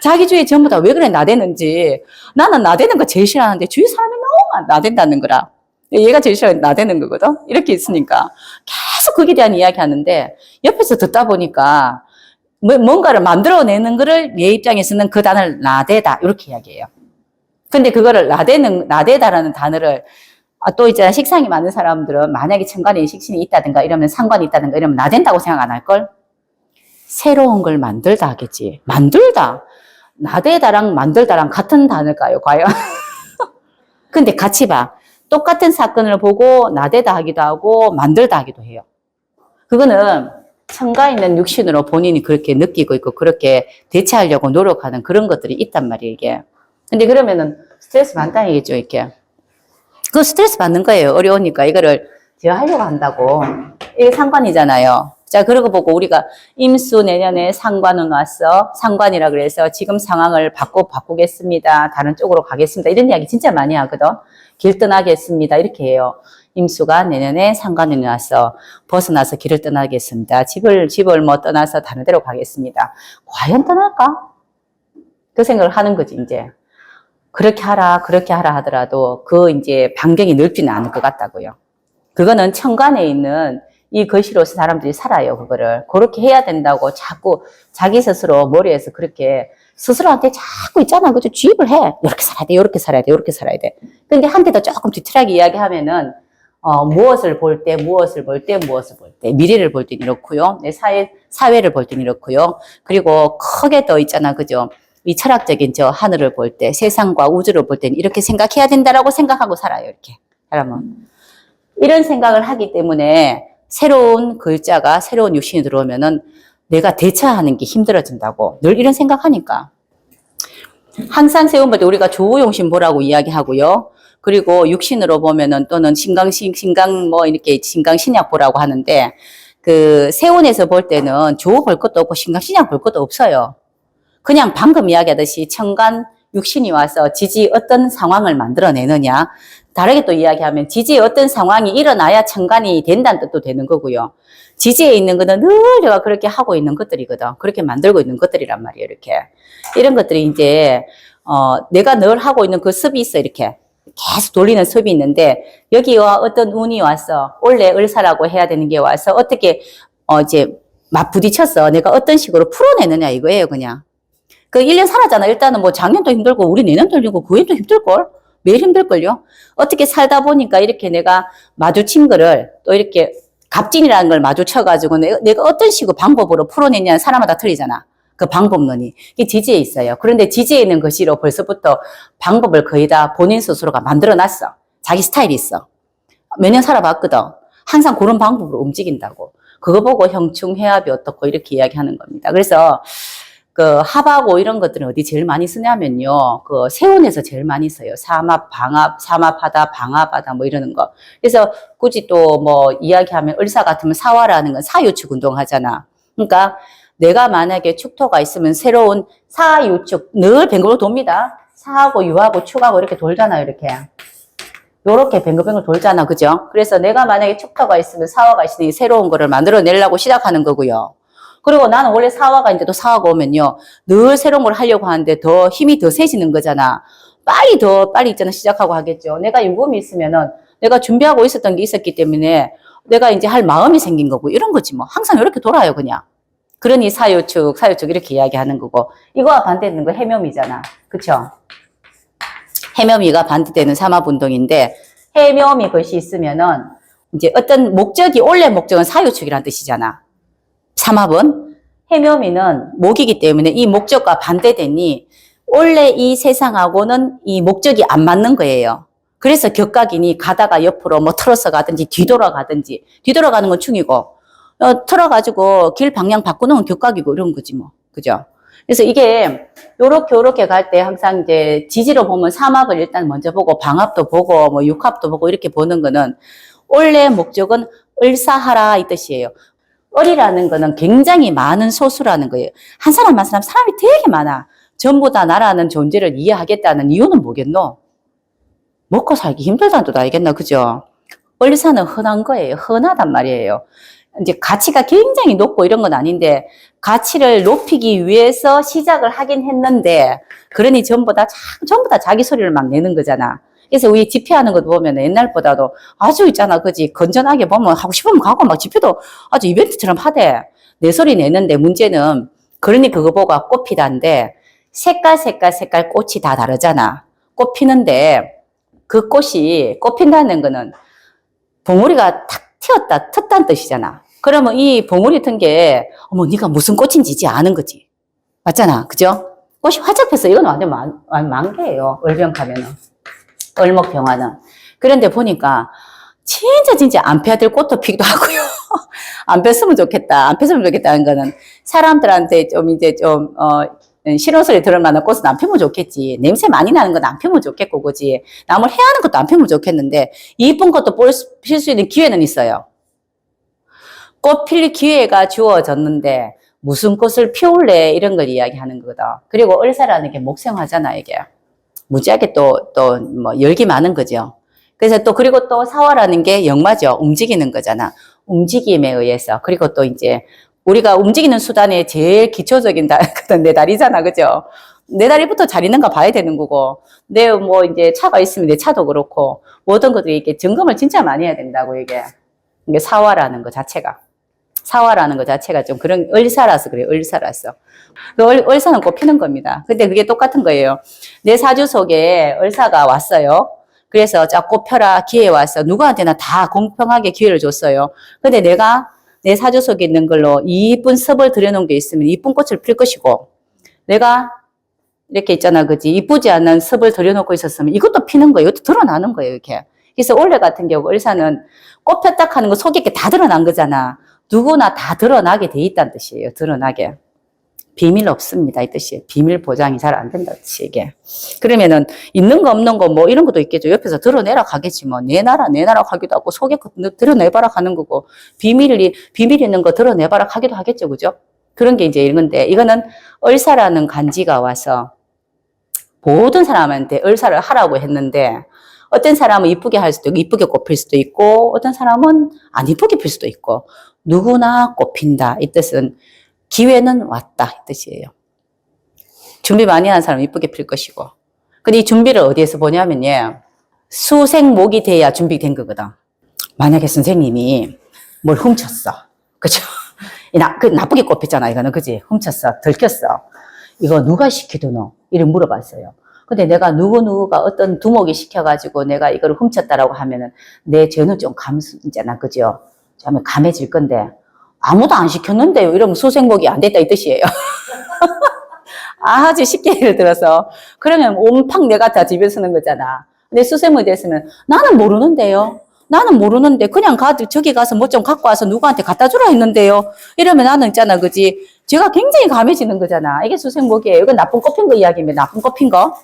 자기 주위에 전부 다 왜 그래 나대는지. 나는 나대는 거 제일 싫어하는데 주위 사람이 너무 나댄다는 거라. 얘가 제일 싫어하는 나대는 거거든. 이렇게 있으니까 계속 거기에 대한 이야기 하는데 옆에서 듣다 보니까 뭔가를 만들어내는 거를 얘 입장에서는 그 단어를 나대다 이렇게 이야기해요. 근데 그거를 나대다라는 단어를 또 이제 식상이 많은 사람들은 만약에 천간에 식신이 있다든가 이러면 상관이 있다든가 이러면 나댄다고 생각 안 할걸? 새로운 걸 만들다 하겠지. 만들다. 나대다랑 만들다랑 같은 단어일까요, 과연? 근데 같이 봐. 똑같은 사건을 보고 나대다 하기도 하고 만들다 하기도 해요. 그거는 천가 있는 육신으로 본인이 그렇게 느끼고 있고 그렇게 대처하려고 노력하는 그런 것들이 있단 말이에요, 이게. 근데 그러면은 스트레스 받다는 얘기죠, 이렇게. 그 스트레스 받는 거예요. 어려우니까 이거를 제어하려고 한다고. 이게 상관이잖아요. 자, 그러고 보고 우리가 임수 내년에 상관은 왔어. 상관이라 그래서 지금 상황을 바꾸겠습니다. 다른 쪽으로 가겠습니다. 이런 이야기 진짜 많이 하거든. 길 떠나겠습니다. 이렇게 해요. 임수가 내년에 상관이 왔어. 벗어나서 길을 떠나겠습니다. 집을 뭐 떠나서 다른 데로 가겠습니다. 과연 떠날까? 그 생각을 하는 거지, 이제. 그렇게 하라 하더라도 그 이제 반경이 넓지는 않을 것 같다고요. 그거는 천간에 있는 이 것이로서 사람들이 살아요, 그거를. 그렇게 해야 된다고 자꾸 자기 스스로 머리에서 그렇게 스스로한테 자꾸 있잖아. 그죠? 주입을 해. 이렇게 살아야 돼, 이렇게 살아야 돼, 이렇게 살아야 돼. 근데 한테더 조금 뒤틀하게 이야기하면은, 무엇을 볼 때, 미래를 볼 땐 이렇고요. 내 사회를 볼 땐 이렇고요. 그리고 크게 더 있잖아. 그죠? 이 철학적인 저 하늘을 볼 때, 세상과 우주를 볼 때는 이렇게 생각해야 된다라고 생각하고 살아요, 이렇게. 사람은. 이런 생각을 하기 때문에 새로운 글자가 새로운 육신이 들어오면은 내가 대처하는 게 힘들어진다고. 늘 이런 생각하니까. 항상 세운 볼 때 우리가 조우용신 보라고 이야기하고요. 그리고 육신으로 보면은 또는 신강신약 보라고 하는데 그 세운에서 볼 때는 조우 볼 것도 없고 신강신약 볼 것도 없어요. 그냥 방금 이야기하듯이 천간 육신이 와서 지지 어떤 상황을 만들어내느냐. 다르게 또 이야기하면 지지에 어떤 상황이 일어나야 천간이 된다는 뜻도 되는 거고요. 지지에 있는 거는 늘 내가 그렇게 하고 있는 것들이거든. 그렇게 만들고 있는 것들이란 말이에요, 이렇게. 이런 것들이 이제, 내가 늘 하고 있는 그 습이 있어, 이렇게. 계속 돌리는 습이 있는데, 여기와 어떤 운이 와서, 원래 을사라고 해야 되는 게 와서, 어떻게, 이제, 맞부딪혀서 내가 어떤 식으로 풀어내느냐, 이거예요, 그냥. 그 1년 살았잖아. 일단은 뭐 작년도 힘들고, 우리 내년도 힘들고, 그 해도 힘들걸? 매일 힘들걸요? 어떻게 살다 보니까 이렇게 내가 마주친 거를 또 이렇게 갑진이라는 걸 마주쳐가지고 내가 어떤 식으로 방법으로 풀어내냐는 사람마다 틀리잖아. 그 방법론이. 이게 지지에 있어요. 그런데 지지에 있는 것이로 벌써부터 방법을 거의 다 본인 스스로가 만들어놨어. 자기 스타일이 있어. 몇 년 살아봤거든. 항상 그런 방법으로 움직인다고. 그거 보고 형충, 해압이 어떻고 이렇게 이야기하는 겁니다. 그래서 그 합하고 이런 것들은 어디 제일 많이 쓰냐면요. 그 세운에서 제일 많이 써요. 삼합, 방합, 삼합하다, 방합하다 뭐 이러는 거. 그래서 굳이 또 뭐 이야기하면 을사 같으면 사화라는 건 사유축 운동 하잖아. 그러니까 내가 만약에 축토가 있으면 새로운 사유축 늘 뱅글뱅글 돕니다. 사하고 유하고 축하고 이렇게 돌잖아요. 이렇게. 요렇게 뱅글뱅글 돌잖아. 그죠? 그래서 내가 만약에 축토가 있으면 사화가 있으니 새로운 거를 만들어내려고 시작하는 거고요. 그리고 나는 원래 사화가 이제 또 사화가 오면요. 늘 새로운 걸 하려고 하는데 더 힘이 더 세지는 거잖아. 빨리 있잖아. 시작하고 하겠죠. 내가 유금이 있으면은 내가 준비하고 있었던 게 있었기 때문에 내가 이제 할 마음이 생긴 거고 이런 거지 뭐. 항상 이렇게 돌아요, 그냥. 그러니 사유축 이렇게 이야기하는 거고, 이거와 반대되는 거 해묘미잖아. 그쵸? 해묘미가 반대되는 삼합운동인데, 해묘미 글씨 있으면은 이제 어떤 목적이, 원래 목적은 사유축이라는 뜻이잖아. 삼합은. 해묘미는 목이기 때문에 이 목적과 반대되니 원래 이 세상하고는 이 목적이 안 맞는 거예요. 그래서 격각이니 가다가 옆으로 뭐 틀어서 가든지 뒤돌아가든지, 뒤돌아가는 건 충이고, 틀어가지고 길 방향 바꾸는 건 격각이고 이런 거지 뭐. 그죠? 그래서 이게 요렇게 갈 때 항상 이제 지지로 보면 삼합을 일단 먼저 보고 방합도 보고 뭐 육합도 보고 이렇게 보는 거는 원래 목적은 을사하라 이 뜻이에요. 을이라는 거는 굉장히 많은 소수라는 거예요. 한 사람 한 사람 사람이 되게 많아. 전부 다 나라는 존재를 이해하겠다는 이유는 뭐겠노? 먹고 살기 힘들다는 뜻 알겠나? 그죠? 을사는 흔한 거예요. 흔하단 말이에요. 이제 가치가 굉장히 높고 이런 건 아닌데 가치를 높이기 위해서 시작을 하긴 했는데 그러니 전부 다 자기 소리를 막 내는 거잖아. 그래서 우리 집회하는 것 보면 옛날보다도 아주 있잖아. 그지? 건전하게 보면 하고 싶으면 가고 막 집회도 아주 이벤트처럼 하대. 내 소리 내는데 문제는 그러니 그거 보고 꽃피다인데 색깔 꽃이 다 다르잖아. 꽃 피는데 그 꽃이 꽃핀다는 거는 봉우리가 탁 텄다는 뜻이잖아. 그러면 이 봉우리 튼 게 어머 네가 무슨 꽃인지 이제 아는 거지. 맞잖아. 그죠? 꽃이 활짝 폈어. 이건 완전 만개예요. 을병하면은. 을목병화는. 그런데 보니까 진짜 안 펴야 될 꽃도 피기도 하고요. 안 폈으면 좋겠다. 안 폈으면 좋겠다는 거는 사람들한테 좀 이제 싫은 소리 들을 만한 꽃은 안 피면 좋겠지. 냄새 많이 나는 건 안 피면 좋겠고, 그지? 남을 해하는 것도 안 피면 좋겠는데, 이쁜 것도 필 수 있는 기회는 있어요. 꽃 필 기회가 주어졌는데, 무슨 꽃을 피울래? 이런 걸 이야기하는 거거든. 그리고 을사라는 게 목생화잖아, 이게. 무지하게 뭐, 열기 많은 거죠. 그래서 그리고 또 사화라는 게 역마죠. 움직이는 거잖아. 움직임에 의해서. 그리고 또 이제, 우리가 움직이는 수단의 제일 기초적인 내 다리잖아. 그죠? 내 다리부터 잘 있는가 봐야 되는 거고, 이제 차가 있으면 내 차도 그렇고, 모든 것들이 이게 점검을 진짜 많이 해야 된다고, 이게 사화라는 거 자체가. 사화라는 거 자체가 좀 그런, 을사라서 그래요. 을사라서. 을사는 꼭 피는 겁니다. 근데 그게 똑같은 거예요. 내 사주 속에 을사가 왔어요. 그래서 자, 꽃 펴라 기회 왔어. 누구한테나 다 공평하게 기회를 줬어요. 근데 내가 내 사주 속에 있는 걸로 이쁜 섭을 들여놓은 게 있으면 이쁜 꽃을 필 것이고, 내가 이렇게 있잖아, 그지? 이쁘지 않은 섭을 들여놓고 있었으면 이것도 피는 거예요. 이것도 드러나는 거예요, 이렇게. 그래서 원래 같은 경우 을사는 꽃 폈다 하는 거 속에 게 다 드러난 거잖아. 누구나 다 드러나게 돼 있다는 뜻이에요. 드러나게. 비밀 없습니다. 이 뜻이에요. 비밀 보장이 잘 안 된다는 뜻이 이게. 그러면은 있는 거 없는 거 뭐 이런 것도 있겠죠. 옆에서 드러내라 가겠지 뭐. 내놔라 하기도 하고 속에 거 드러내봐라 하는 거고 비밀 있는 거 드러내봐라 하기도 하겠죠. 그죠? 그런 게 이제 이런 건데 이거는 을사라는 간지가 와서 모든 사람한테 을사를 하라고 했는데 어떤 사람은 이쁘게 할 수도 있고 이쁘게 꽃필 수도 있고 어떤 사람은 안 이쁘게 필 수도 있고 누구나 꽃핀다. 이 뜻은 기회는 왔다. 이 뜻이에요. 준비 많이 한 사람은 이쁘게 필 것이고. 근데 이 준비를 어디에서 보냐면요. 수생목이 돼야 준비된 거거든. 만약에 선생님이 뭘 훔쳤어. 그죠? 나쁘게 꽃폈잖아. 이거는. 그지? 훔쳤어. 들켰어. 이거 누가 시키드노? 이를 물어봤어요. 근데 내가 누구가 어떤 두목이 시켜가지고 내가 이걸 훔쳤다라고 하면은 내 죄는 좀 이제나, 그죠? 좀 감해질 건데 아무도 안 시켰는데요. 이러면 수생목이 안 됐다 이 뜻이에요. 아주 쉽게 예를 들어서 그러면 온팡 내가 다 집에 쓰는 거잖아. 근데 수생목이 됐으면 나는 모르는데요. 나는 모르는데 그냥 저기 가서 뭐 좀 갖고 와서 누구한테 갖다 주라 했는데요. 이러면 나는 있잖아, 그지? 제가 굉장히 감해지는 거잖아. 이게 수생목이에요. 이건 나쁜 꽃핀 거 이야기입니다. 나쁜 꽃핀 거.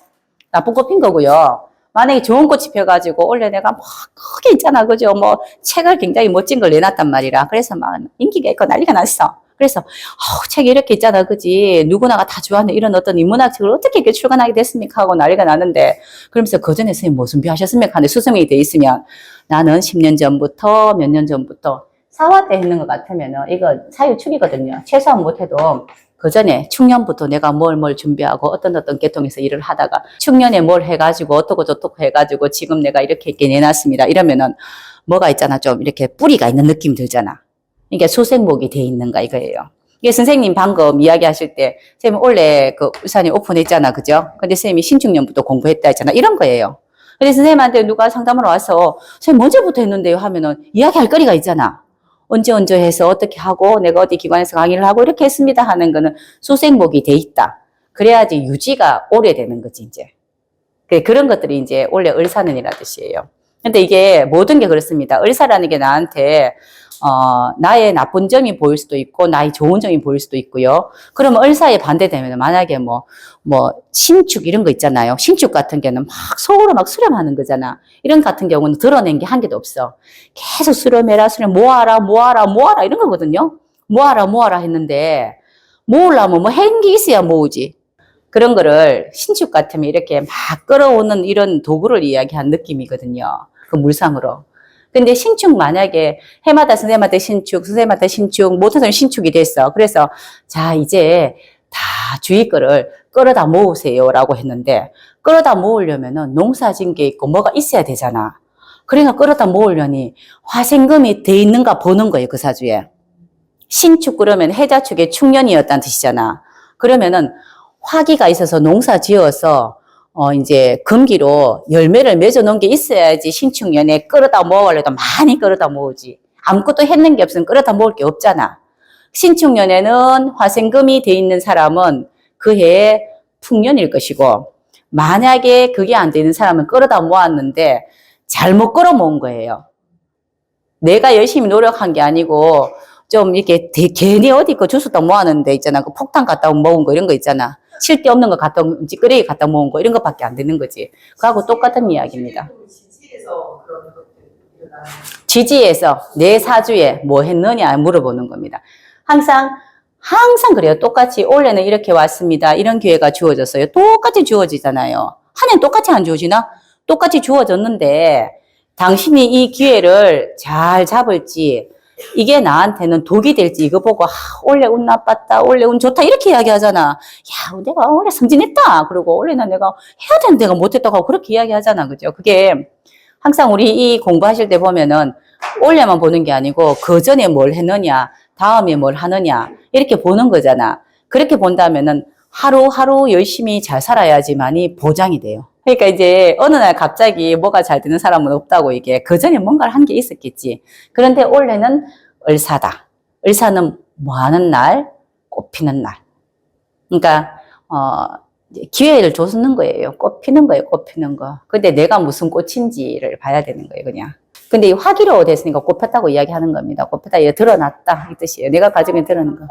나쁜 꽃핀 거고요. 만약에 좋은 꽃이 펴가지고 원래 내가 막 크게 있잖아, 그죠? 뭐 책을 굉장히 멋진 걸 내놨단 말이라. 그래서 막 인기가 있고 난리가 났어. 그래서 책이 이렇게 있잖아, 그지? 누구나가 다 좋아하는 이런 어떤 인문학책을 어떻게 이렇게 출간하게 됐습니까? 하고 난리가 났는데 그러면서 그 전에 선생님 뭐 준비하셨습니까? 하는데 수성이 돼 있으면 나는 10년 전부터 몇 년 전부터 사화 때 했는 것 같으면은 이거 사유축이거든요. 최소한 못해도 그 전에 축년부터 내가 뭘 준비하고 어떤 계통에서 일을 하다가 축년에 뭘 해가지고 어떻고 저떻고 해가지고 지금 내가 이렇게 내놨습니다. 이러면은 뭐가 있잖아. 좀 이렇게 뿌리가 있는 느낌 들잖아. 이게 수생목이 돼 있는가 이거예요. 이게 선생님 방금 이야기하실 때, 선생님 원래 그 울산에 오픈했잖아. 그죠? 근데 선생님이 신축년부터 공부했다 했잖아. 이런 거예요. 근데 선생님한테 누가 상담하러 와서, 선생님 언제부터 했는데요? 하면은 이야기할 거리가 있잖아. 언제 해서 어떻게 하고 내가 어디 기관에서 강의를 하고 이렇게 했습니다 하는 거는 수생목이 돼 있다. 그래야지 유지가 오래되는 거지, 이제. 그런 것들이 이제 원래 을사는이라는 뜻이에요. 근데 이게 모든 게 그렇습니다. 을사라는 게 나한테 나의 나쁜 점이 보일 수도 있고 나의 좋은 점이 보일 수도 있고요. 그러면 을사에 반대되면 만약에 뭐 신축 이런 거 있잖아요. 신축 같은 경우는 막 속으로 막 수렴하는 거잖아. 이런 같은 경우는 드러낸 게 한 개도 없어. 계속 수렴해라 모아라 이런 거거든요. 모아라 했는데 모으려면 뭐 행기 있어야 모으지. 그런 거를 신축 같으면 이렇게 막 끌어오는 이런 도구를 이야기한 느낌이거든요. 그 물상으로. 근데 신축 만약에 해마다 선생님한테 신축, 선생님한테 신축, 모든 사람이 신축이 됐어. 그래서 자 이제 다 주위 거를 끌어다 모으세요라고 했는데 끌어다 모으려면은 농사진 게 있고 뭐가 있어야 되잖아. 그러니까 끌어다 모으려니 화생금이 돼 있는가 보는 거예요. 그 사주에. 신축 그러면 해자축의 축년이었다는 뜻이잖아. 그러면은 화기가 있어서 농사 지어서 이제 금기로 열매를 맺어 놓은 게 있어야지 신축년에 끌어다 모으려도 많이 끌어다 모으지. 아무것도 했는 게 없으면 끌어다 모을 게 없잖아. 신축년에는 화생금이 돼 있는 사람은 그 해에 풍년일 것이고 만약에 그게 안 되는 사람은 끌어다 모았는데 잘못 끌어 모은 거예요. 내가 열심히 노력한 게 아니고 좀 이렇게 괜히 어디 거 주웠다 모았는데 있잖아. 그 폭탄 갖다 모은 거 이런 거 있잖아. 칠 데 없는 거 갖다 찌끄레기 갖다 모은 거 이런 거밖에 안 되는 거지. 그하고 똑같은 이야기입니다. 지지에서 그런 것들이 일어나는 지지에서 내 사주에 뭐 했느냐 물어보는 겁니다. 항상 그래요. 똑같이 올해는 이렇게 왔습니다. 이런 기회가 주어졌어요. 똑같이 주어지잖아요. 한 해는 똑같이 안 주어지나? 똑같이 주어졌는데 당신이 이 기회를 잘 잡을지 이게 나한테는 독이 될지 이거 보고 올해 운 나빴다, 올해 운 좋다 이렇게 이야기하잖아. 야, 내가 올해 승진했다. 그리고 올해는 내가 해야 되는데 내가 못했다고 하고 그렇게 이야기하잖아. 그죠? 그게 항상 우리 이 공부하실 때 보면은 올해만 보는 게 아니고 그 전에 뭘 했느냐, 다음에 뭘 하느냐 이렇게 보는 거잖아. 그렇게 본다면은 하루하루 열심히 잘 살아야지만이 보장이 돼요. 그러니까 이제 어느 날 갑자기 뭐가 잘 되는 사람은 없다고 이게 그 전에 뭔가를 한 게 있었겠지. 그런데 올해는 을사다. 을사는 뭐 하는 날? 꽃 피는 날. 그러니까 기회를 줬는 거예요. 꽃 피는 거예요. 꽃 피는 거. 근데 내가 무슨 꽃인지를 봐야 되는 거예요. 그냥. 근데 이 화기로 됐으니까 꽃 폈다고 이야기하는 겁니다. 꽃 폈다, 이거 드러났다 이 뜻이에요. 내가 가지고 드러난 거.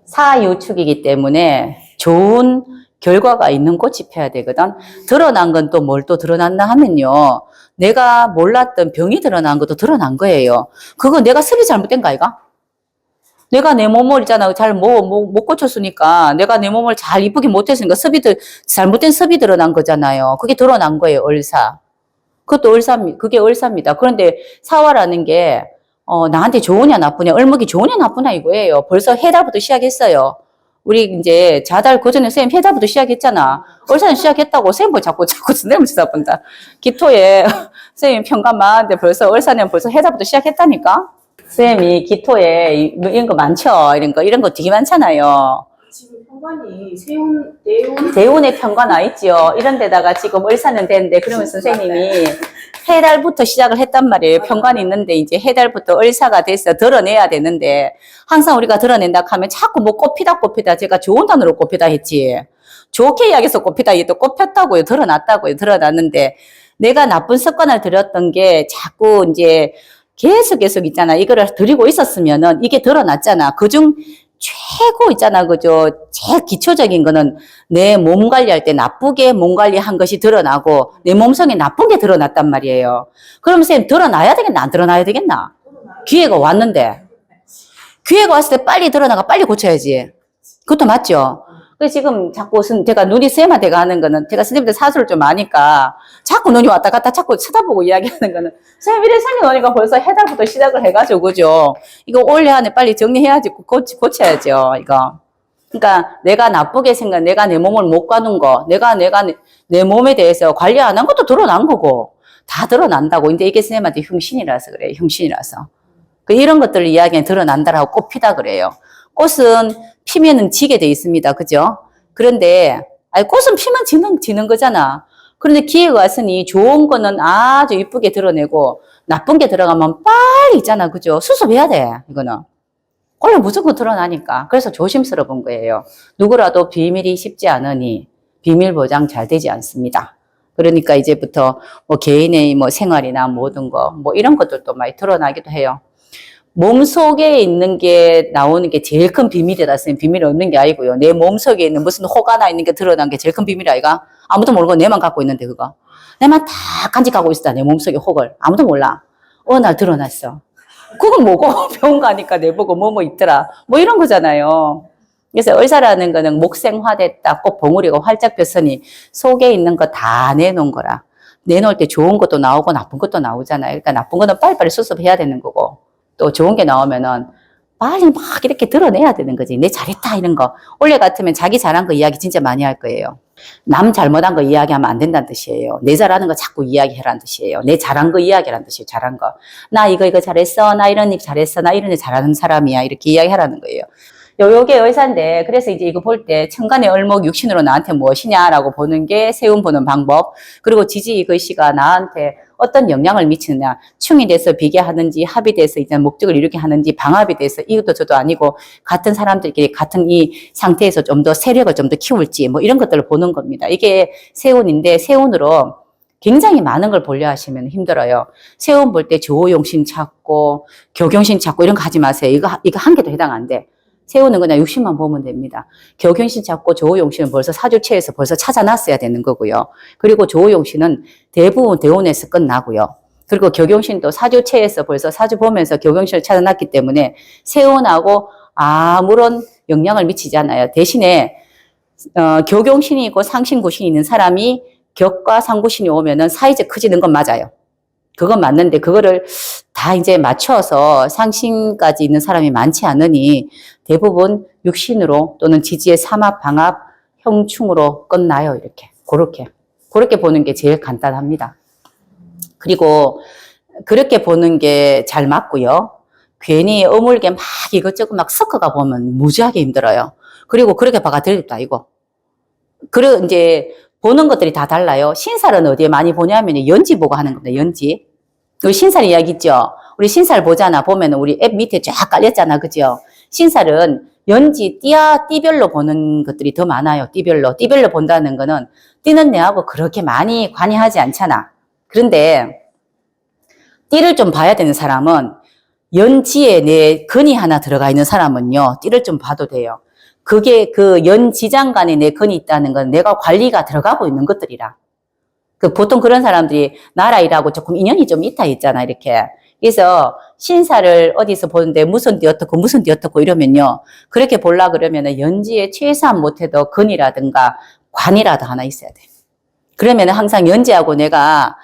사유축이기 때문에 좋은 결과가 있는 꽃이 펴야 되거든. 드러난 건 또 뭘 또 드러났나 하면요. 내가 몰랐던 병이 드러난 것도 드러난 거예요. 그거 내가 습이 잘못된 거 아이가? 내가 내 몸을 있잖아. 잘 못 고쳤으니까 내가 내 몸을 잘 이쁘게 못했으니까 잘못된 습이 드러난 거잖아요. 그게 드러난 거예요. 을사. 그게 을사입니다. 그런데 사화라는 게 나한테 좋으냐 나쁘냐, 을목이 좋으냐 나쁘냐 이거예요. 벌써 해달부터 시작했어요. 우리 이제 자달 그전에 선생님 해달부터 시작했잖아. 을사는 시작했다고 선생님 뭐 자꾸 선생님 쳐다본다. 기토에 선생님 평가만 근데 벌써 을사는 벌써 해달부터 시작했다니까. 선생님이 기토에 이런 거 많죠. 이런 거 되게 많잖아요. 지금 현관이 세운 대운의 편관 와 있죠. 이런 데다가 지금 을사는 되는데 그러면 선생님이 해달부터 시작을 했단 말이에요. 편관이 있는데 이제 해달부터 을사가 돼서 드러내야 되는데 항상 우리가 드러낸다 하면 자꾸 뭐 꽃피다 제가 좋은 단어로 꽃피다 했지. 좋게 이야기해서 꽃피다 이게 또 꽃폈다고요. 드러났다고요. 드러났는데 내가 나쁜 습관을 들였던 게 자꾸 이제 계속 있잖아. 이거를 들이고 있었으면은 이게 드러났잖아. 그중 최고 있잖아. 그죠? 제일 기초적인 거는 내 몸 관리할 때 나쁘게 몸 관리한 것이 드러나고 내 몸성에 나쁜 게 드러났단 말이에요. 그럼 선생님 드러나야 되겠나? 안 드러나야 되겠나? 기회가 왔는데. 기회가 왔을 때 빨리 드러나가 빨리 고쳐야지. 그것도 맞죠? 그래서 지금 자꾸 제가 눈이 쌤한테 가는 거는 제가 선생님들 사수를 좀 아니까 자꾸 눈이 왔다 갔다 자꾸 쳐다보고 이야기하는 거는 선생님 이래 생겨놓으니까 벌써 해달부터 시작을 해가지고 그죠? 이거 올해 안에 빨리 정리해야지 고쳐야죠 이거. 그러니까 내가 나쁘게 내가 내 몸을 못 가는 거 내가 내 몸에 대해서 관리 안 한 것도 드러난 거고 다 드러난다고. 근데 이게 선생님한테 흉신이라서 그래요. 흉신이라서. 이런 것들을 이야기는 드러난다라고 꼽히다 그래요. 꽃은 피면은 지게 돼 있습니다. 그죠? 그런데, 아니, 꽃은 피면 지는 거잖아. 그런데 기회가 왔으니 좋은 거는 아주 이쁘게 드러내고 나쁜 게 들어가면 빨리 있잖아. 그죠? 수습해야 돼. 이거는. 원래 무조건 드러나니까. 그래서 조심스러운 거예요. 누구라도 비밀이 쉽지 않으니 비밀 보장 잘 되지 않습니다. 그러니까 이제부터 뭐 개인의 뭐 생활이나 모든 거, 뭐 이런 것들도 많이 드러나기도 해요. 몸속에 있는 게 나오는 게 제일 큰 비밀이다. 비밀이 없는 게 아니고요. 내 몸속에 있는 무슨 혹 하나 있는 게 드러난 게 제일 큰 비밀이 아이가? 아무도 모르고 내만 갖고 있는데 그거. 내만 다 간직하고 있었다. 내 몸속에 혹을. 아무도 몰라. 어느 날 드러났어. 그건 뭐고? 병원 가니까 내보고 뭐 있더라. 뭐 이런 거잖아요. 그래서 의사라는 거는 목생화됐다. 꼭 봉우리가 활짝 폈으니 속에 있는 거 다 내놓은 거라. 내놓을 때 좋은 것도 나오고 나쁜 것도 나오잖아요. 그러니까 나쁜 거는 빨리빨리 수습해야 되는 거고. 또 좋은 게 나오면은 빨리 막 이렇게 드러내야 되는 거지. 내 잘했다 이런 거. 원래 같으면 자기 잘한 거 이야기 진짜 많이 할 거예요. 남 잘못한 거 이야기하면 안 된다는 뜻이에요. 내 잘하는 거 자꾸 이야기하라는 뜻이에요. 내 잘한 거 이야기하라는 뜻이에요. 잘한 거. 나 이거 잘했어. 나 이런 일 잘했어. 나 이런 일 잘하는 사람이야. 이렇게 이야기하라는 거예요. 요게 의사인데, 그래서 이제 이거 볼 때, 천간의 을목 육신으로 나한테 무엇이냐라고 보는 게 세운 보는 방법. 그리고 지지 글씨가 나한테 어떤 영향을 미치느냐. 충이 돼서 비계하는지, 합이 돼서 이제 목적을 이루게 하는지, 방합이 돼서 이것도 저도 아니고, 같은 사람들끼리 같은 이 상태에서 좀 더 세력을 좀 더 키울지, 뭐 이런 것들을 보는 겁니다. 이게 세운인데, 세운으로 굉장히 많은 걸 보려 하시면 힘들어요. 세운 볼 때 조용신 찾고, 교경신 찾고 이런 거 하지 마세요. 이거 한 개도 해당 안 돼. 세우는 그냥 60만 보면 됩니다. 격용신 찾고 조우용신은 벌써 사주체에서 벌써 찾아놨어야 되는 거고요. 그리고 조우용신은 대부분 대운에서 끝나고요. 그리고 격용신도 사주체에서 벌써 사주 보면서 격용신을 찾아놨기 때문에 세운하고 아무런 영향을 미치지 않아요. 대신에 격용신이 있고 상신구신이 있는 사람이 격과 상구신이 오면은 사이즈 커지는 건 맞아요. 그건 맞는데 그거를 다 이제 맞춰서 상신까지 있는 사람이 많지 않으니 대부분 육신으로 또는 지지의 삼합, 방합, 형충으로 끝나요. 이렇게. 그렇게 보는 게 제일 간단합니다. 그리고 그렇게 보는 게 잘 맞고요. 괜히 어물게 막 이것저것 막 섞어가 보면 무지하게 힘들어요. 그리고 그렇게 봐가 들립도 아니고. 그리고 이제 보는 것들이 다 달라요. 신살은 어디에 많이 보냐면 연지 보고 하는 겁니다. 연지. 우리 신살 이야기 있죠? 우리 신살 보잖아. 보면은 우리 앱 밑에 쫙 깔렸잖아. 그죠? 신살은 연지, 띠별로 보는 것들이 더 많아요. 띠별로 본다는 거는 띠는 내하고 그렇게 많이 관여하지 않잖아. 그런데 띠를 좀 봐야 되는 사람은 연지에 내 근이 하나 들어가 있는 사람은요. 띠를 좀 봐도 돼요. 그게 그 연지장간에 내 근이 있다는 건 내가 관리가 들어가고 있는 것들이라. 보통 그런 사람들이 나라 일하고 조금 인연이 좀 있다 있잖아, 이렇게. 그래서 신사를 어디서 보는데 무슨 띠 어떻고 이러면요. 그렇게 보려 그러면은 연지에 최소한 못해도 근이라든가 관이라도 하나 있어야 돼. 그러면은 항상 연지하고 내가,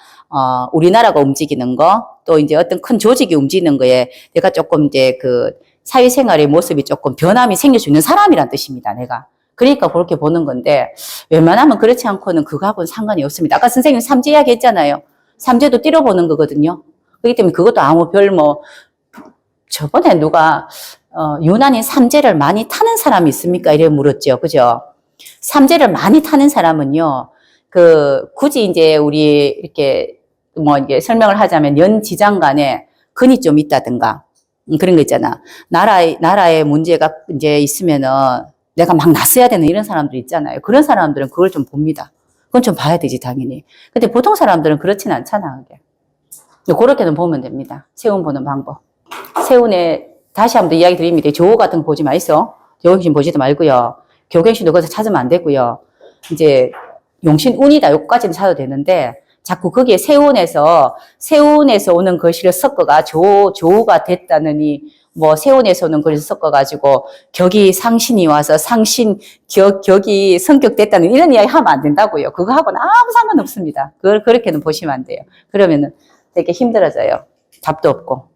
우리나라가 움직이는 거, 또 이제 어떤 큰 조직이 움직이는 거에 내가 조금 이제 그 사회생활의 모습이 조금 변함이 생길 수 있는 사람이란 뜻입니다, 내가. 그러니까 그렇게 보는 건데 웬만하면 그렇지 않고는 그거하고는 상관이 없습니다. 아까 선생님 삼재 이야기 했잖아요. 삼재도 띠로 보는 거거든요. 그렇기 때문에 그것도 아무 별 저번에 누가 유난히 삼재를 많이 타는 사람이 있습니까? 이래 물었죠. 그죠? 삼재를 많이 타는 사람은요. 굳이 이제 우리 이렇게 이게 설명을 하자면 연지장 간에 근이 좀 있다든가 그런 거 있잖아. 나라의 문제가 이제 있으면은 내가 막 낯서야 되는 이런 사람들 있잖아요. 그런 사람들은 그걸 좀 봅니다. 그건 좀 봐야 되지, 당연히. 근데 보통 사람들은 그렇진 않잖아, 그게. 그렇게는 보면 됩니다. 세운 보는 방법. 세운에 다시 한번 이야기 드립니다. 조호 같은 거 보지 마이소. 조호신 보지도 말고요. 교경신도 거기서 찾으면 안 되고요. 이제 용신 운이다. 요거까지는 찾아도 되는데 자꾸 거기에 세운에서 오는 글씨를 섞어가 조호가 됐다느니 세운에서 오는 글을 섞어가지고 격이 상신이 와서 격이 성격됐다는 이런 이야기 하면 안 된다고요. 그거 하고는 아무 상관없습니다. 그렇게는 보시면 안 돼요. 그러면은 되게 힘들어져요. 답도 없고.